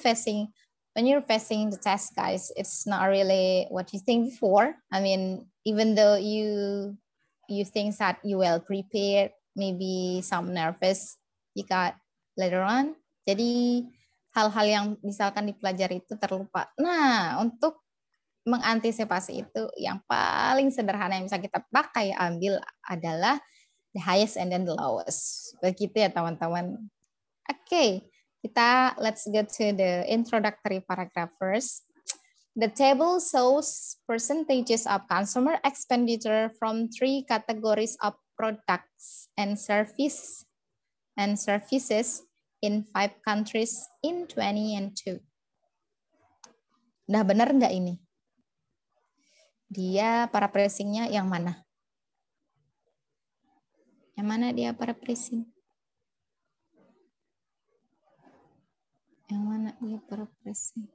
facing the test, guys, it's not really what you think before. I mean, even though you think that you well prepared, maybe some nervous jika later on. Jadi hal-hal yang misalkan dipelajari itu terlupa. Nah, untuk mengantisipasi itu yang paling sederhana yang bisa kita pakai ambil adalah the highest and then the lowest. Begitu ya teman-teman. Oke, let's get to the introductory paragraph first. The table shows percentages of consumer expenditure from 3 categories of products and services in 5 countries in 2002. Udah benar nggak ini? Dia paraphrasing-nya yang mana? Yang mana dia paraphrasing? Yang mana dia paraphrasing?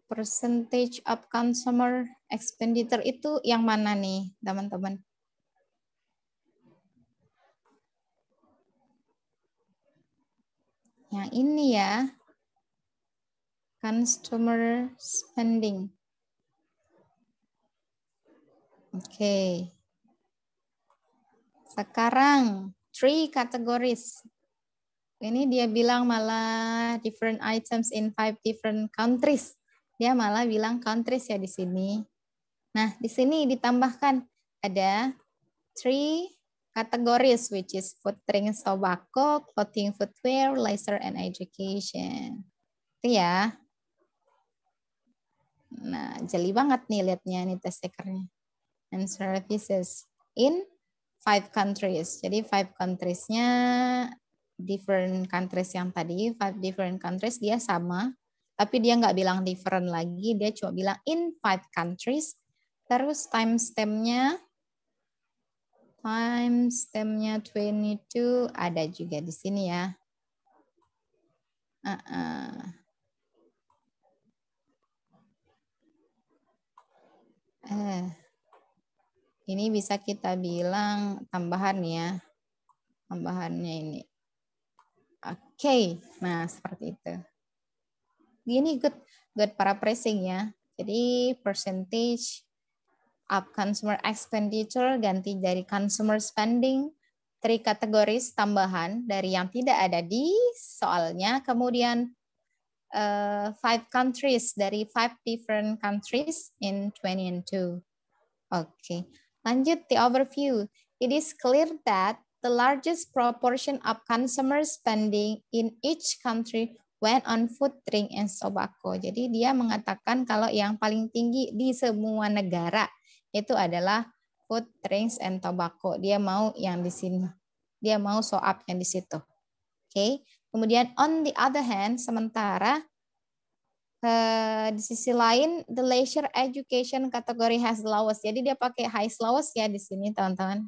Percentage of consumer expenditure itu yang mana nih, teman-teman? Yang ini ya, consumer spending. Oke. Sekarang, 3 categories. Ini dia bilang malah different items in 5 different countries. Dia malah bilang countries ya di sini. Nah, di sini ditambahkan ada 3 categories, which is food, drinks, tobacco, clothing, footwear, leisure, and education. Itu ya. Nah, jeli banget nih lihatnya nih test takernya. And services in 5 countries. Jadi 5 countries-nya different countries yang tadi, 5 different countries dia sama. Tapi dia nggak bilang different lagi, dia cuma bilang in 5 countries. Terus timestamp-nya 22 ada juga di sini ya. Ini bisa kita bilang tambahan ya. Tambahannya ini. Oke, nah seperti itu. Ini good paraphrasing ya. Jadi percentage of consumer expenditure ganti dari consumer spending, 3 kategoris tambahan dari yang tidak ada di soalnya, kemudian 5 countries dari 5 different countries in 2002. Oke, lanjut the overview. It is clear that the largest proportion of consumer spending in each country went on food, drink, and tobacco. Jadi dia mengatakan kalau yang paling tinggi di semua negara itu adalah food, drinks, and tobacco. Dia mau yang di sini. Dia mau show up yang di situ. Oke. Kemudian on the other hand, sementara di sisi lain, the leisure education category has the lowest. Jadi dia pakai highest lowest ya di sini, teman-teman.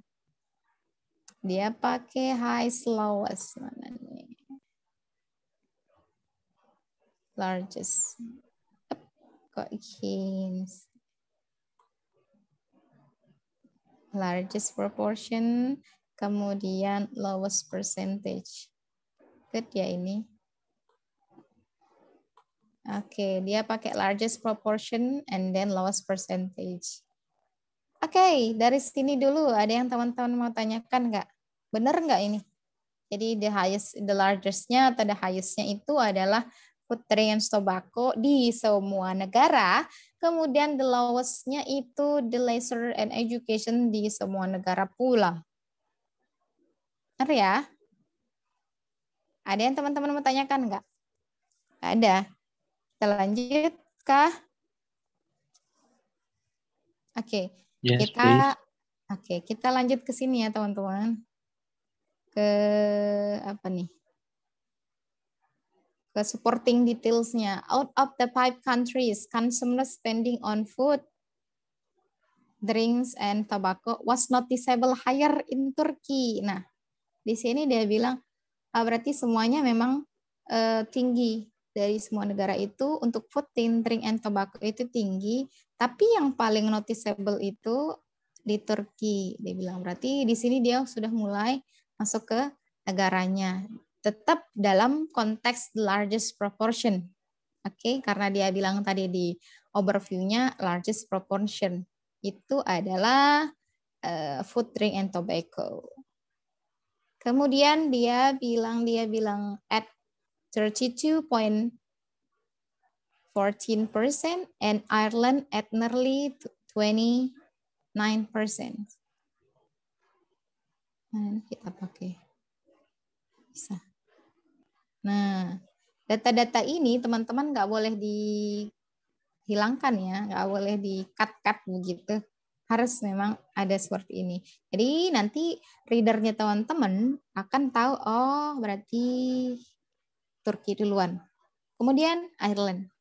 Dia pakai highest lowest. Mana nih? Largest. Kok hints? Largest proportion, kemudian lowest percentage. Good ya ini. Oke, dia pakai largest proportion and then lowest percentage. Oke, dari sini dulu ada yang teman-teman mau tanyakan nggak? Bener nggak ini? Jadi the largest-nya atau the highest-nya itu adalah food, drink, and tobacco di semua negara. Kemudian the lowest-nya itu the leisure and education di semua negara pula. Benar ya? Ada yang teman-teman mau tanyakan nggak? Nggak ada. Kita lanjut kah? Oke, Yes, please. kita lanjut ke sini ya teman-teman. Ke apa nih? Ke supporting details-nya. Out of the 5 countries, consumer spending on food, drinks, and tobacco was noticeable higher in Turkey. Nah, di sini dia bilang berarti semuanya memang tinggi dari semua negara itu untuk food, drink, and tobacco itu tinggi, tapi yang paling noticeable itu di Turki. Dia bilang berarti di sini dia sudah mulai masuk ke negaranya, tetap dalam konteks the largest proportion. Oke, karena dia bilang tadi di overview-nya largest proportion itu adalah food, drink, and tobacco. Kemudian dia bilang at 32.14% and Ireland at nearly 29%. Nah, kita pakai bisa. Nah, data-data ini teman-teman nggak boleh dihilangkan ya, nggak boleh di-cut begitu. Harus memang ada seperti ini. Jadi nanti readernya teman-teman akan tahu, oh berarti Turki duluan. Kemudian Ireland.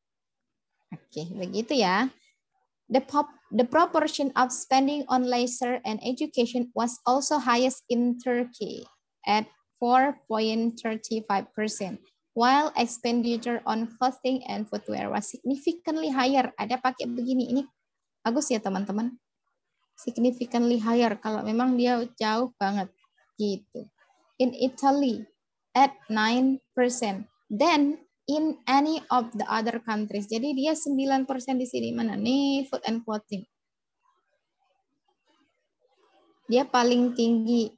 Oke, begitu ya. The proportion of spending on leisure and education was also highest in Turkey at 4.35%, while expenditure on clothing and footwear was significantly higher. Ada pakai begini, ini bagus ya teman-teman. Significantly higher, kalau memang dia jauh banget gitu. In Italy at 9%, then in any of the other countries. Jadi dia 9% di sini. Mana nih food and clothing? Dia paling tinggi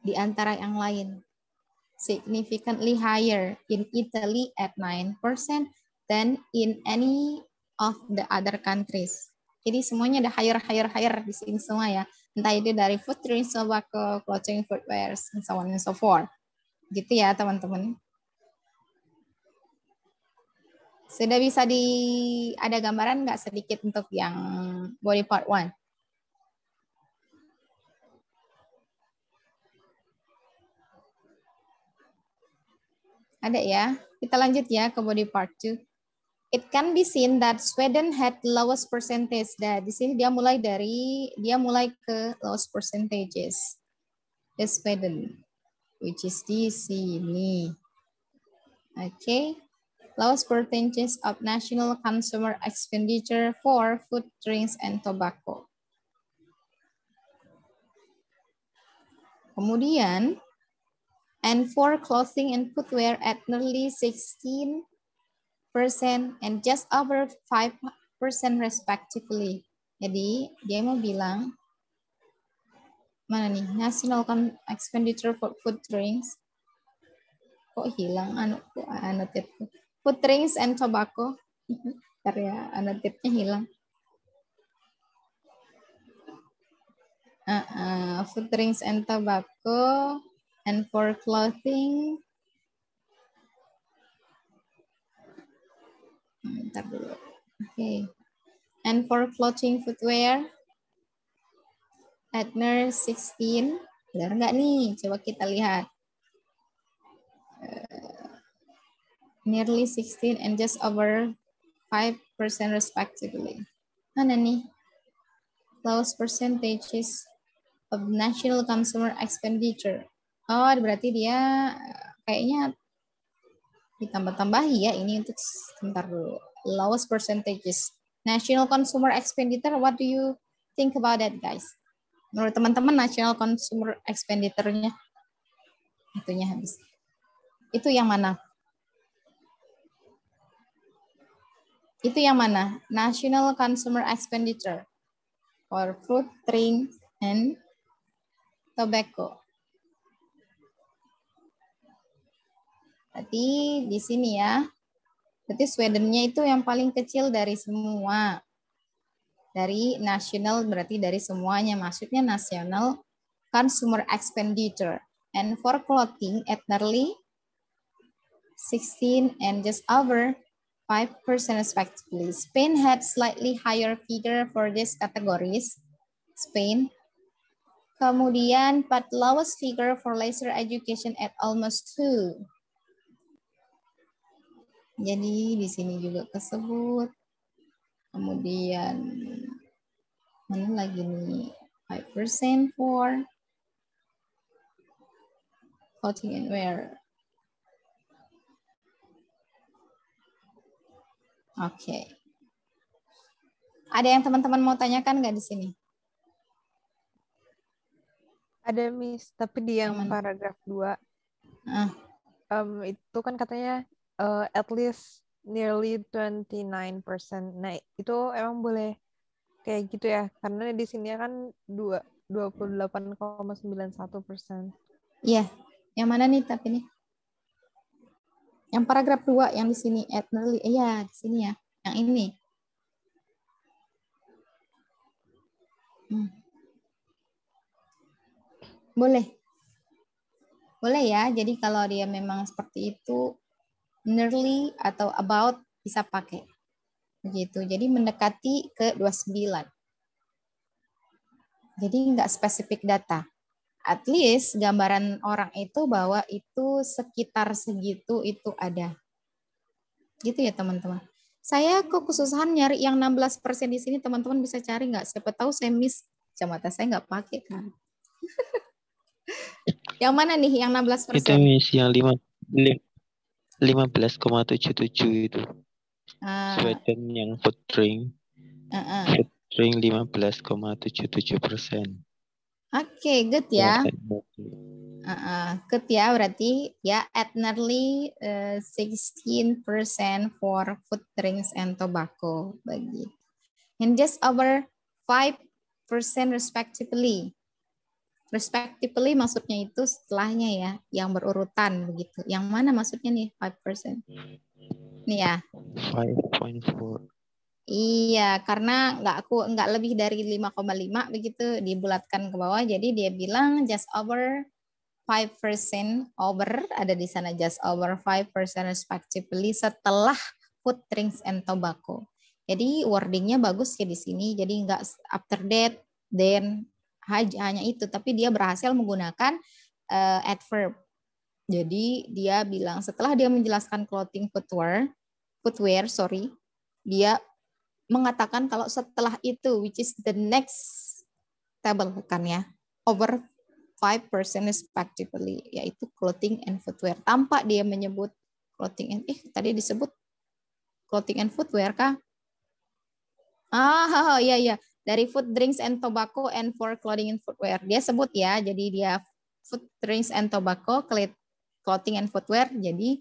di antara yang lain. Significantly higher in Italy at 9% than in any of the other countries. Jadi semuanya ada higher di sini semua ya. Entah itu dari food, drink, tobacco, clothing, footwear, and so on and so forth. Gitu ya teman-teman. Sudah bisa ada gambaran nggak sedikit untuk yang body part 1? Ada ya. Kita lanjut ya ke body part 2. It can be seen that Sweden had lowest percentage. Nah, di sini dia mulai ke lowest percentages. The Sweden, which is di sini. Okay. Lowest percentages of national consumer expenditure for food, drinks, and tobacco. Kemudian, and for clothing and footwear at nearly 16% and just over 5% respectively. Jadi dia mau bilang, mana nih, national expenditure for food, drinks. Kok hilang annotate-ku. Food, drinks, and tobacco. Bentar ya, annotate-nya hilang. Food, drinks, and tobacco. And for clothing, bentar dulu. Okay. And for clothing, footwear, at near 16. Benar nggak nih? Coba kita lihat. Nearly 16 and just over 5% respectively. Mana nih? Lowest percentages of national consumer expenditure. Oh, berarti dia kayaknya ditambah-tambahi ya ini untuk sebentar dulu. Lowest percentages. National consumer expenditure, what do you think about that, guys? Menurut teman-teman, national consumer expenditure-nya itunya habis. Itu yang mana? Itu yang mana? National consumer expenditure for food, drink, and tobacco. Berarti di sini ya. Berarti Sweden-nya itu yang paling kecil dari semua. Dari national berarti dari semuanya. Maksudnya national consumer expenditure. And for clothing at nearly 16 and just over 5% respectively. Spain had slightly higher figure for these categories. Spain. Kemudian, but lowest figure for leisure education at almost 2. Jadi di sini juga kesebut. Kemudian mana lagi nih? 5% for clothing and wear. Oke. Ada yang teman-teman mau tanyakan nggak di sini? Ada Miss, tapi di yang Yang mana? paragraf 2 Ah, itu kan katanya at least nearly 29%. Nah, itu emang boleh kayak gitu ya? Karena di sini kan 28,91%. iya. Yang mana nih tapi nih? Yang paragraf 2 yang di sini at nearly. Iya, di sini ya. Yang ini. Boleh. Boleh ya. Jadi kalau dia memang seperti itu, nearly atau about bisa pakai. Begitu. Jadi mendekati ke 29. Jadi nggak spesifik data. At least gambaran orang itu bahwa itu sekitar segitu itu ada. Gitu ya teman-teman. Saya kok kesusahan nyari yang 16% di sini, teman-teman bisa cari nggak? Siapa tahu saya miss. Kacamata saya nggak pakai kan. Yang mana nih yang 16%? Itu Miss yang 15,77 itu. Sweden yang food drink. Food drink 15,77%. Oke, good ya. Good ya, berarti ya at nearly 16% for food drinks and tobacco bagi. And just over 5% respectively. Respectively maksudnya itu setelahnya ya, yang berurutan begitu. Yang mana maksudnya nih 5%? Nih ya. 5.4. Iya, karena nggak lebih dari 5,5 begitu dibulatkan ke bawah. Jadi dia bilang just over 5% over, ada di sana just over 5% respectively setelah food drinks and tobacco. Jadi wordingnya bagus ya di sini. Jadi nggak after that, then hanya itu, tapi dia berhasil menggunakan adverb. Jadi dia bilang setelah dia menjelaskan clothing footwear, dia mengatakan kalau setelah itu, which is the next table kan ya, over 5% respectively, yaitu clothing and footwear. Tanpa dia menyebut clothing and, tadi disebut clothing and footwear kah? Iya. Dari food, drinks, and tobacco, and for clothing and footwear. Dia sebut ya, jadi dia food, drinks, and tobacco, clothing and footwear, jadi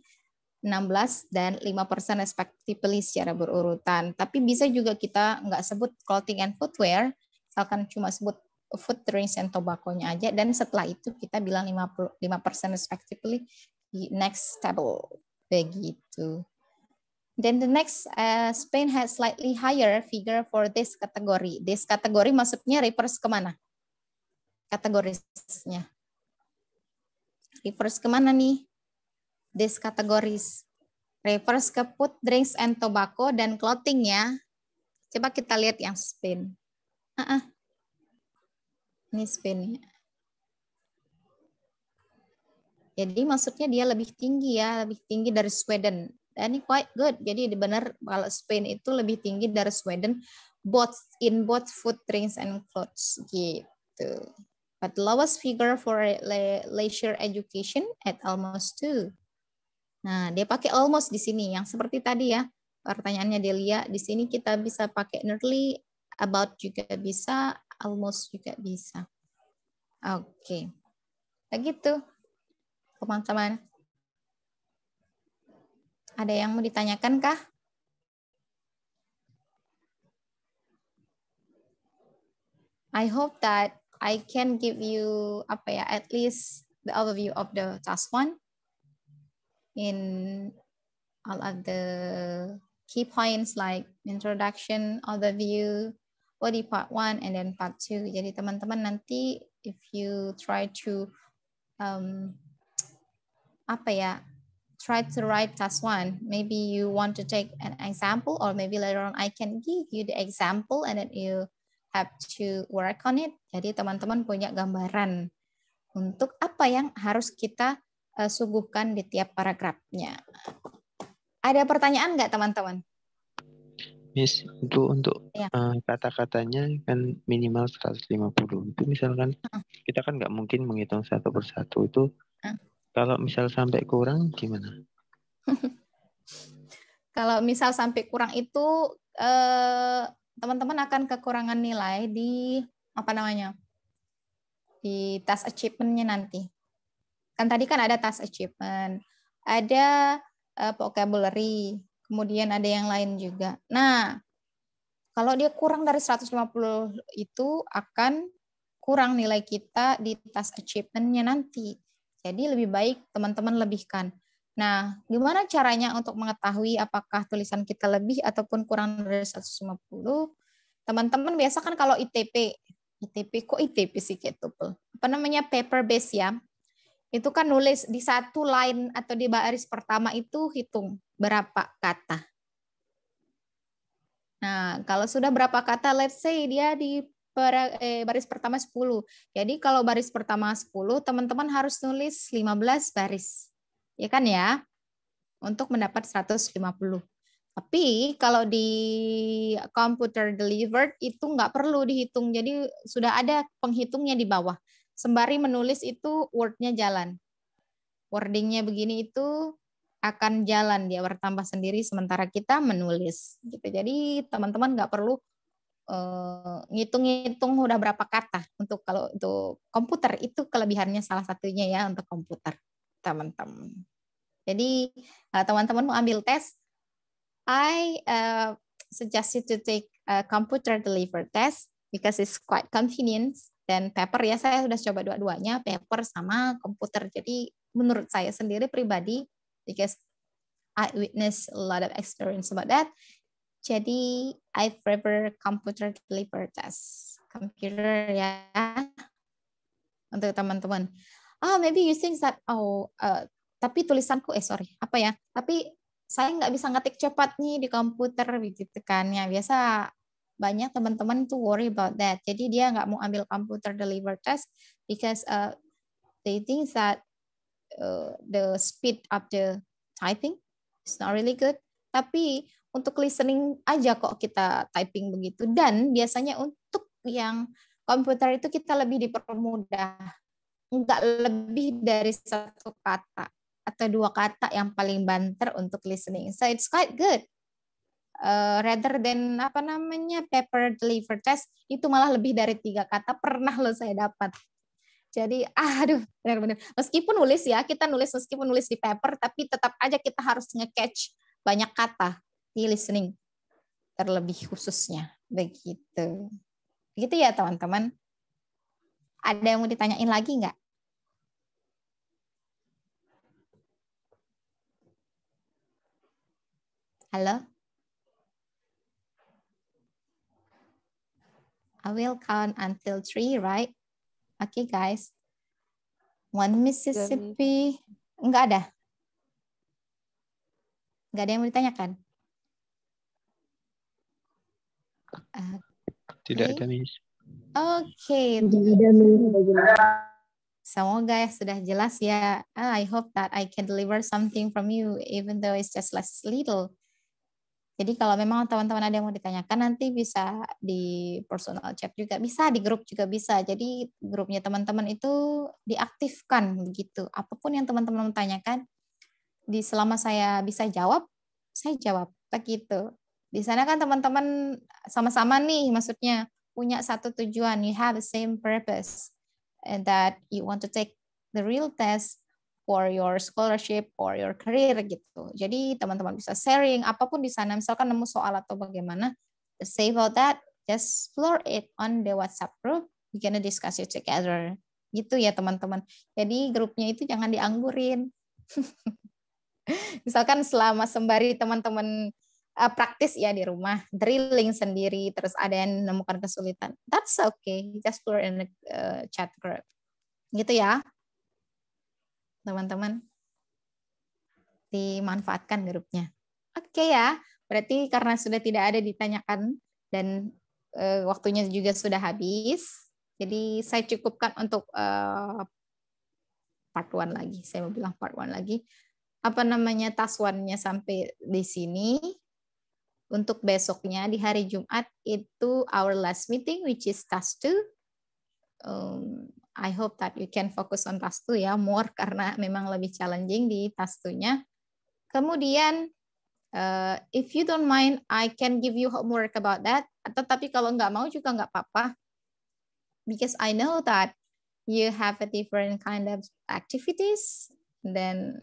16 dan 5% respectively secara berurutan. Tapi bisa juga kita nggak sebut clothing and footwear, misalkan cuma sebut food, drinks, and tobacco-nya aja, dan setelah itu kita bilang 5% respectively di next table. Begitu. Then the next, Spain has slightly higher figure for this category. This category maksudnya reverse kemana? Kategorisnya. Reverse kemana nih? This categories. Reverse ke food, drinks, and tobacco, dan clothing-nya. Coba kita lihat yang Spain. Ini Spain. Jadi maksudnya dia lebih tinggi ya, lebih tinggi dari Sweden. Dan ini quite good. Jadi benar kalau Spain itu lebih tinggi dari Sweden, in both food, drinks, and clothes gitu. But lowest figure for leisure education at almost 2. Nah, dia pakai almost di sini, yang seperti tadi ya. Pertanyaannya Delia, di sini kita bisa pakai nearly, about juga bisa, almost juga bisa. Oke. Begitu, teman-teman. Ada yang mau ditanyakan kah? I hope that I can give you at least the overview of the task 1 in all of the key points like introduction, overview, body part 1, and then part 2. Jadi teman-teman nanti if you try to try to write task 1. Maybe you want to take an example, or maybe later on I can give you the example and then you have to work on it. Jadi teman-teman punya gambaran untuk apa yang harus kita suguhkan di tiap paragrafnya. Ada pertanyaan nggak teman-teman? Miss, untuk Ya. kata-katanya kan minimal 150. Itu misalkan kita kan nggak mungkin menghitung satu persatu. Itu kalau misal sampai kurang gimana? Kalau misal sampai kurang itu teman-teman akan kekurangan nilai di apa namanya? Di task achievement-nya nanti. Kan tadi kan ada task achievement, ada vocabulary, kemudian ada yang lain juga. Nah, kalau dia kurang dari 150 itu akan kurang nilai kita di task achievement-nya nanti. Jadi lebih baik teman-teman lebihkan. Nah, gimana caranya untuk mengetahui apakah tulisan kita lebih ataupun kurang dari 150? Teman-teman biasa kan kalau ITP kok ITP sih kayak tuple. Apa namanya, paper base ya. Itu kan nulis di satu line atau di baris pertama itu hitung berapa kata. Nah, kalau sudah berapa kata, let's say dia di baris pertama 10. Jadi kalau baris pertama 10, teman-teman harus nulis 15 baris. Ya kan ya? Untuk mendapat 150. Tapi kalau di computer delivered itu nggak perlu dihitung. Jadi sudah ada penghitungnya di bawah. Sembari menulis itu word-nya jalan. Wording-nya begini itu akan jalan, dia bertambah sendiri sementara kita menulis. Gitu. Jadi teman-teman nggak perlu ngitung-ngitung udah berapa kata. Kalau untuk komputer itu kelebihannya salah satunya ya untuk komputer, teman-teman. Jadi teman-teman mau ambil tes, I suggest you to take a computer delivered test because it's quite convenient. Dan paper ya saya sudah coba dua-duanya, paper sama komputer. Jadi menurut saya sendiri pribadi, because I witness a lot of experience about that, jadi I prefer computer delivered test. Computer ya, untuk teman-teman. Oh, maybe you think that, tapi tulisanku, tapi saya nggak bisa ngetik cepat nih di komputer gitu kan. Ya biasa banyak teman-teman tuh worry about that. Jadi dia nggak mau ambil computer delivered test because they think that the speed of the typing is not really good. Tapi untuk listening aja kok kita typing begitu. Dan biasanya untuk yang komputer itu kita lebih dipermudah. Nggak lebih dari satu kata atau dua kata yang paling banter untuk listening. So it's quite good. Rather than paper delivered test itu malah lebih dari 3 kata pernah loh saya dapat. Jadi benar-benar meskipun nulis di paper tapi tetap aja kita harus nge-catch banyak kata di listening terlebih khususnya begitu. Begitu ya teman-teman. Ada yang mau ditanyain lagi nggak? Halo? I will count until 3, right? Okay, guys. 1 Mississippi. Enggak ada? Enggak ada yang mau ditanyakan? Tidak ada, Miss. Oke. Semoga ya sudah jelas ya. I hope that I can deliver something from you, even though it's just less little. Jadi kalau memang teman-teman ada yang mau ditanyakan, nanti bisa di personal chat juga bisa, di grup juga bisa. Jadi grupnya teman-teman itu diaktifkan begitu. Apapun yang teman-teman tanyakan, selama saya bisa jawab, saya jawab begitu. Di sana kan teman-teman sama-sama nih, maksudnya punya satu tujuan, you have the same purpose, and that you want to take the real test for your scholarship or your career gitu. Jadi teman-teman bisa sharing apapun di sana, misalkan nemu soal atau bagaimana, say about that, just explore it on the WhatsApp group, we gonna discuss it together. Gitu ya teman-teman. Jadi grupnya itu jangan dianggurin. Misalkan selama sembari teman-teman praktis ya di rumah, drilling sendiri, terus ada yang menemukan kesulitan, that's okay, just explore in the chat group. Gitu ya teman-teman. dimanfaatkan grupnya. Oke ya, berarti karena sudah tidak ada ditanyakan dan waktunya juga sudah habis, jadi saya cukupkan untuk part 1 lagi. Saya mau bilang part 1 lagi. Apa namanya, task 1-nya sampai di sini. Untuk besoknya di hari Jumat itu our last meeting which is task 2. I hope that you can focus on task 2 ya, more karena memang lebih challenging di task 2-nya. Kemudian if you don't mind, I can give you homework about that. Tapi kalau nggak mau juga nggak apa-apa. Because I know that you have a different kind of activities dan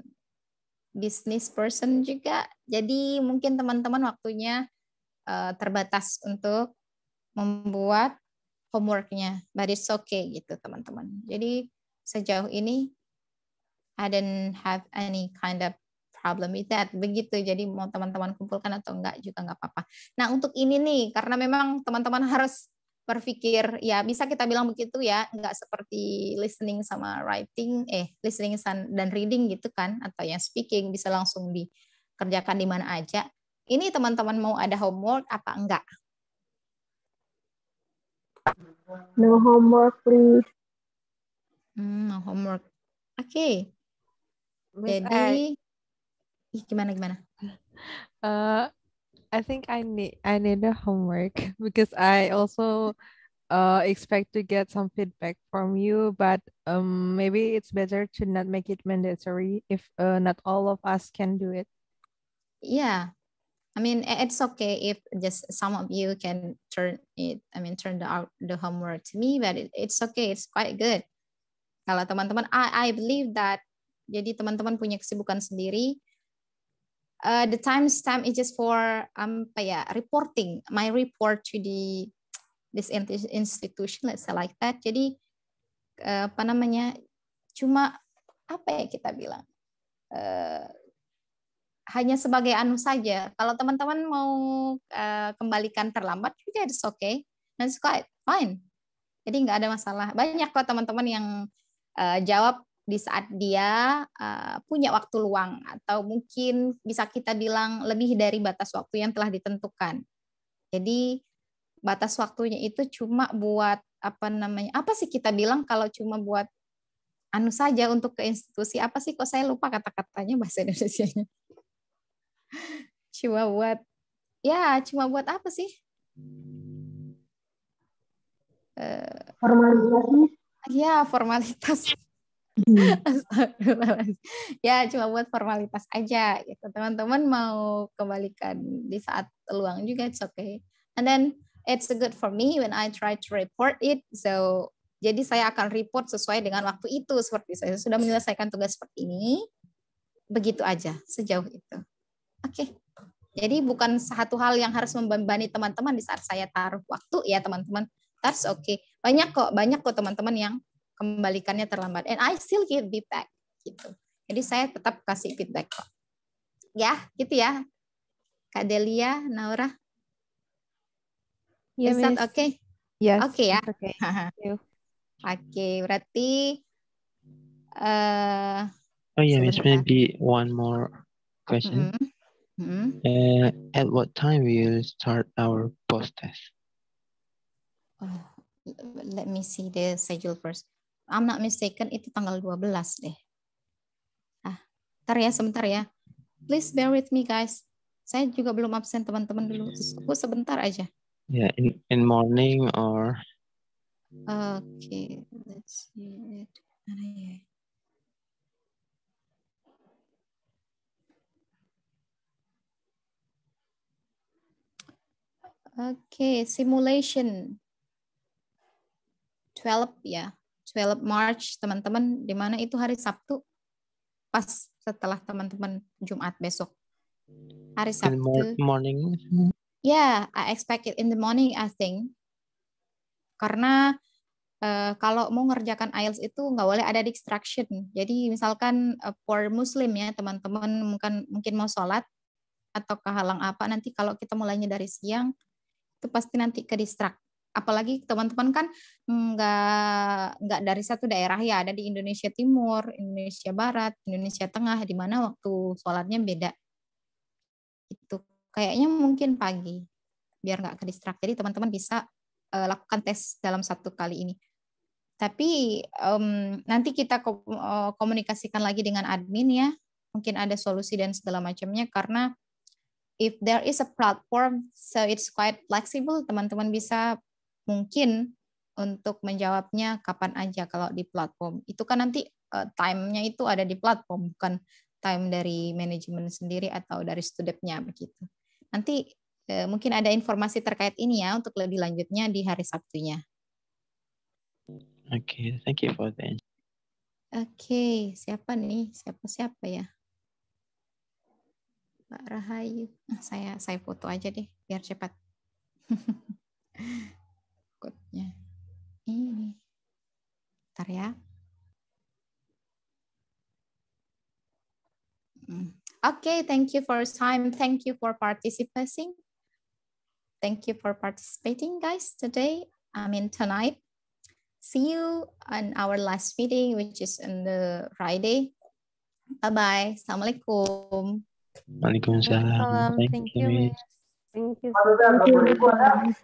business person juga. Jadi mungkin teman-teman waktunya terbatas untuk membuat homeworknya, but it's okay gitu teman-teman. Jadi sejauh ini I don't have any kind of problem with that. Begitu, jadi mau teman-teman kumpulkan atau enggak juga enggak apa-apa. Nah untuk ini nih, karena memang teman-teman harus berpikir, ya bisa kita bilang begitu ya, enggak seperti listening sama writing, listening dan reading gitu kan, atau yang speaking bisa langsung dikerjakan di mana aja. Ini teman-teman mau ada homework apa enggak? No homework, please. No homework. Oke. Jadi gimana? I think I need a homework because I also expect to get some feedback from you, but maybe it's better to not make it mandatory if not all of us can do it. Yeah. I mean, it's okay if just some of you can turn the homework to me, but it's okay. It's quite good. Kalau teman-teman, I believe that. Jadi teman-teman punya kesibukan sendiri. The time is just for reporting my report to this institution, let's say like that. Jadi cuma kita bilang hanya sebagai saja. Kalau teman-teman mau kembalikan terlambat juga it's okay, and it's quite fine. Jadi nggak ada masalah. Banyak kok teman-teman yang jawab di saat dia punya waktu luang, atau mungkin bisa kita bilang lebih dari batas waktu yang telah ditentukan. Jadi batas waktunya itu cuma buat apa sih kita bilang kalau cuma buat saja untuk ke institusi, apa sih, kok saya lupa kata-katanya bahasa Indonesianya. Cuma buat apa sih? Formalitas. Ya, formalitas. Ya, cuma buat formalitas aja gitu. Teman-teman mau kembalikan di saat luang juga, it's okay. And then it's good for me when I try to report it. So jadi saya akan report sesuai dengan waktu itu, seperti saya sudah menyelesaikan tugas seperti ini. Begitu aja sejauh itu. Oke. Jadi bukan satu hal yang harus membebani teman-teman di saat saya taruh waktu ya teman-teman. That's okay. Banyak kok teman-teman yang kembalikannya terlambat. And I still give feedback gitu. Jadi saya tetap kasih feedback kok. Ya, gitu ya. Kak Delia, Naura. Yeah, Is that okay? Yes. Oke ya. Okay. Oke, berarti Miss, maybe one more question. At what time will start our post test? Let me see the schedule first. I'm not mistaken, itu tanggal 12 deh. Sebentar ya. Please bear with me, guys. Saya juga belum absen, teman-teman dulu. Aku sebentar aja. Yeah, in morning or? Okay, let's see it. Okay, simulation. 12 ya. 12 March, teman-teman, di mana itu hari Sabtu? Pas setelah teman-teman Jumat besok. Hari Sabtu. In morning? Yeah, I expect it in the morning, I think. Karena kalau mau ngerjakan IELTS itu nggak boleh ada distraction. Jadi misalkan for Muslim ya, teman-teman mungkin mau sholat atau kehalang apa, nanti kalau kita mulainya dari siang, itu pasti nanti ke distract. apalagi teman-teman kan nggak dari satu daerah ya, ada di Indonesia Timur, Indonesia Barat, Indonesia Tengah, di mana waktu sholatnya beda. Itu kayaknya mungkin pagi, biar nggak ke distrak. Jadi teman-teman bisa lakukan tes dalam satu kali ini. Tapi nanti kita komunikasikan lagi dengan admin ya, mungkin ada solusi dan segala macamnya, karena if there is a platform, so it's quite flexible, teman-teman bisa mungkin untuk menjawabnya kapan aja kalau di platform. Itu kan nanti time-nya itu ada di platform, bukan time dari manajemen sendiri atau dari studentnya begitu. Nanti mungkin ada informasi terkait ini ya untuk lebih lanjutnya di hari Sabtunya. Okay, thank you for that. Oke, siapa nih? Siapa ya? Mbak Rahayu. Saya foto aja deh biar cepat. Kodenya. Ini. Bentar ya. Okay, thank you for your time. Thank you for participating. Thank you for participating, guys, today. Tonight. See you on our last meeting, which is on the Friday. Bye-bye. Assalamualaikum. Waalaikumsalam. Thank you, Miss. Thank you. Thank you.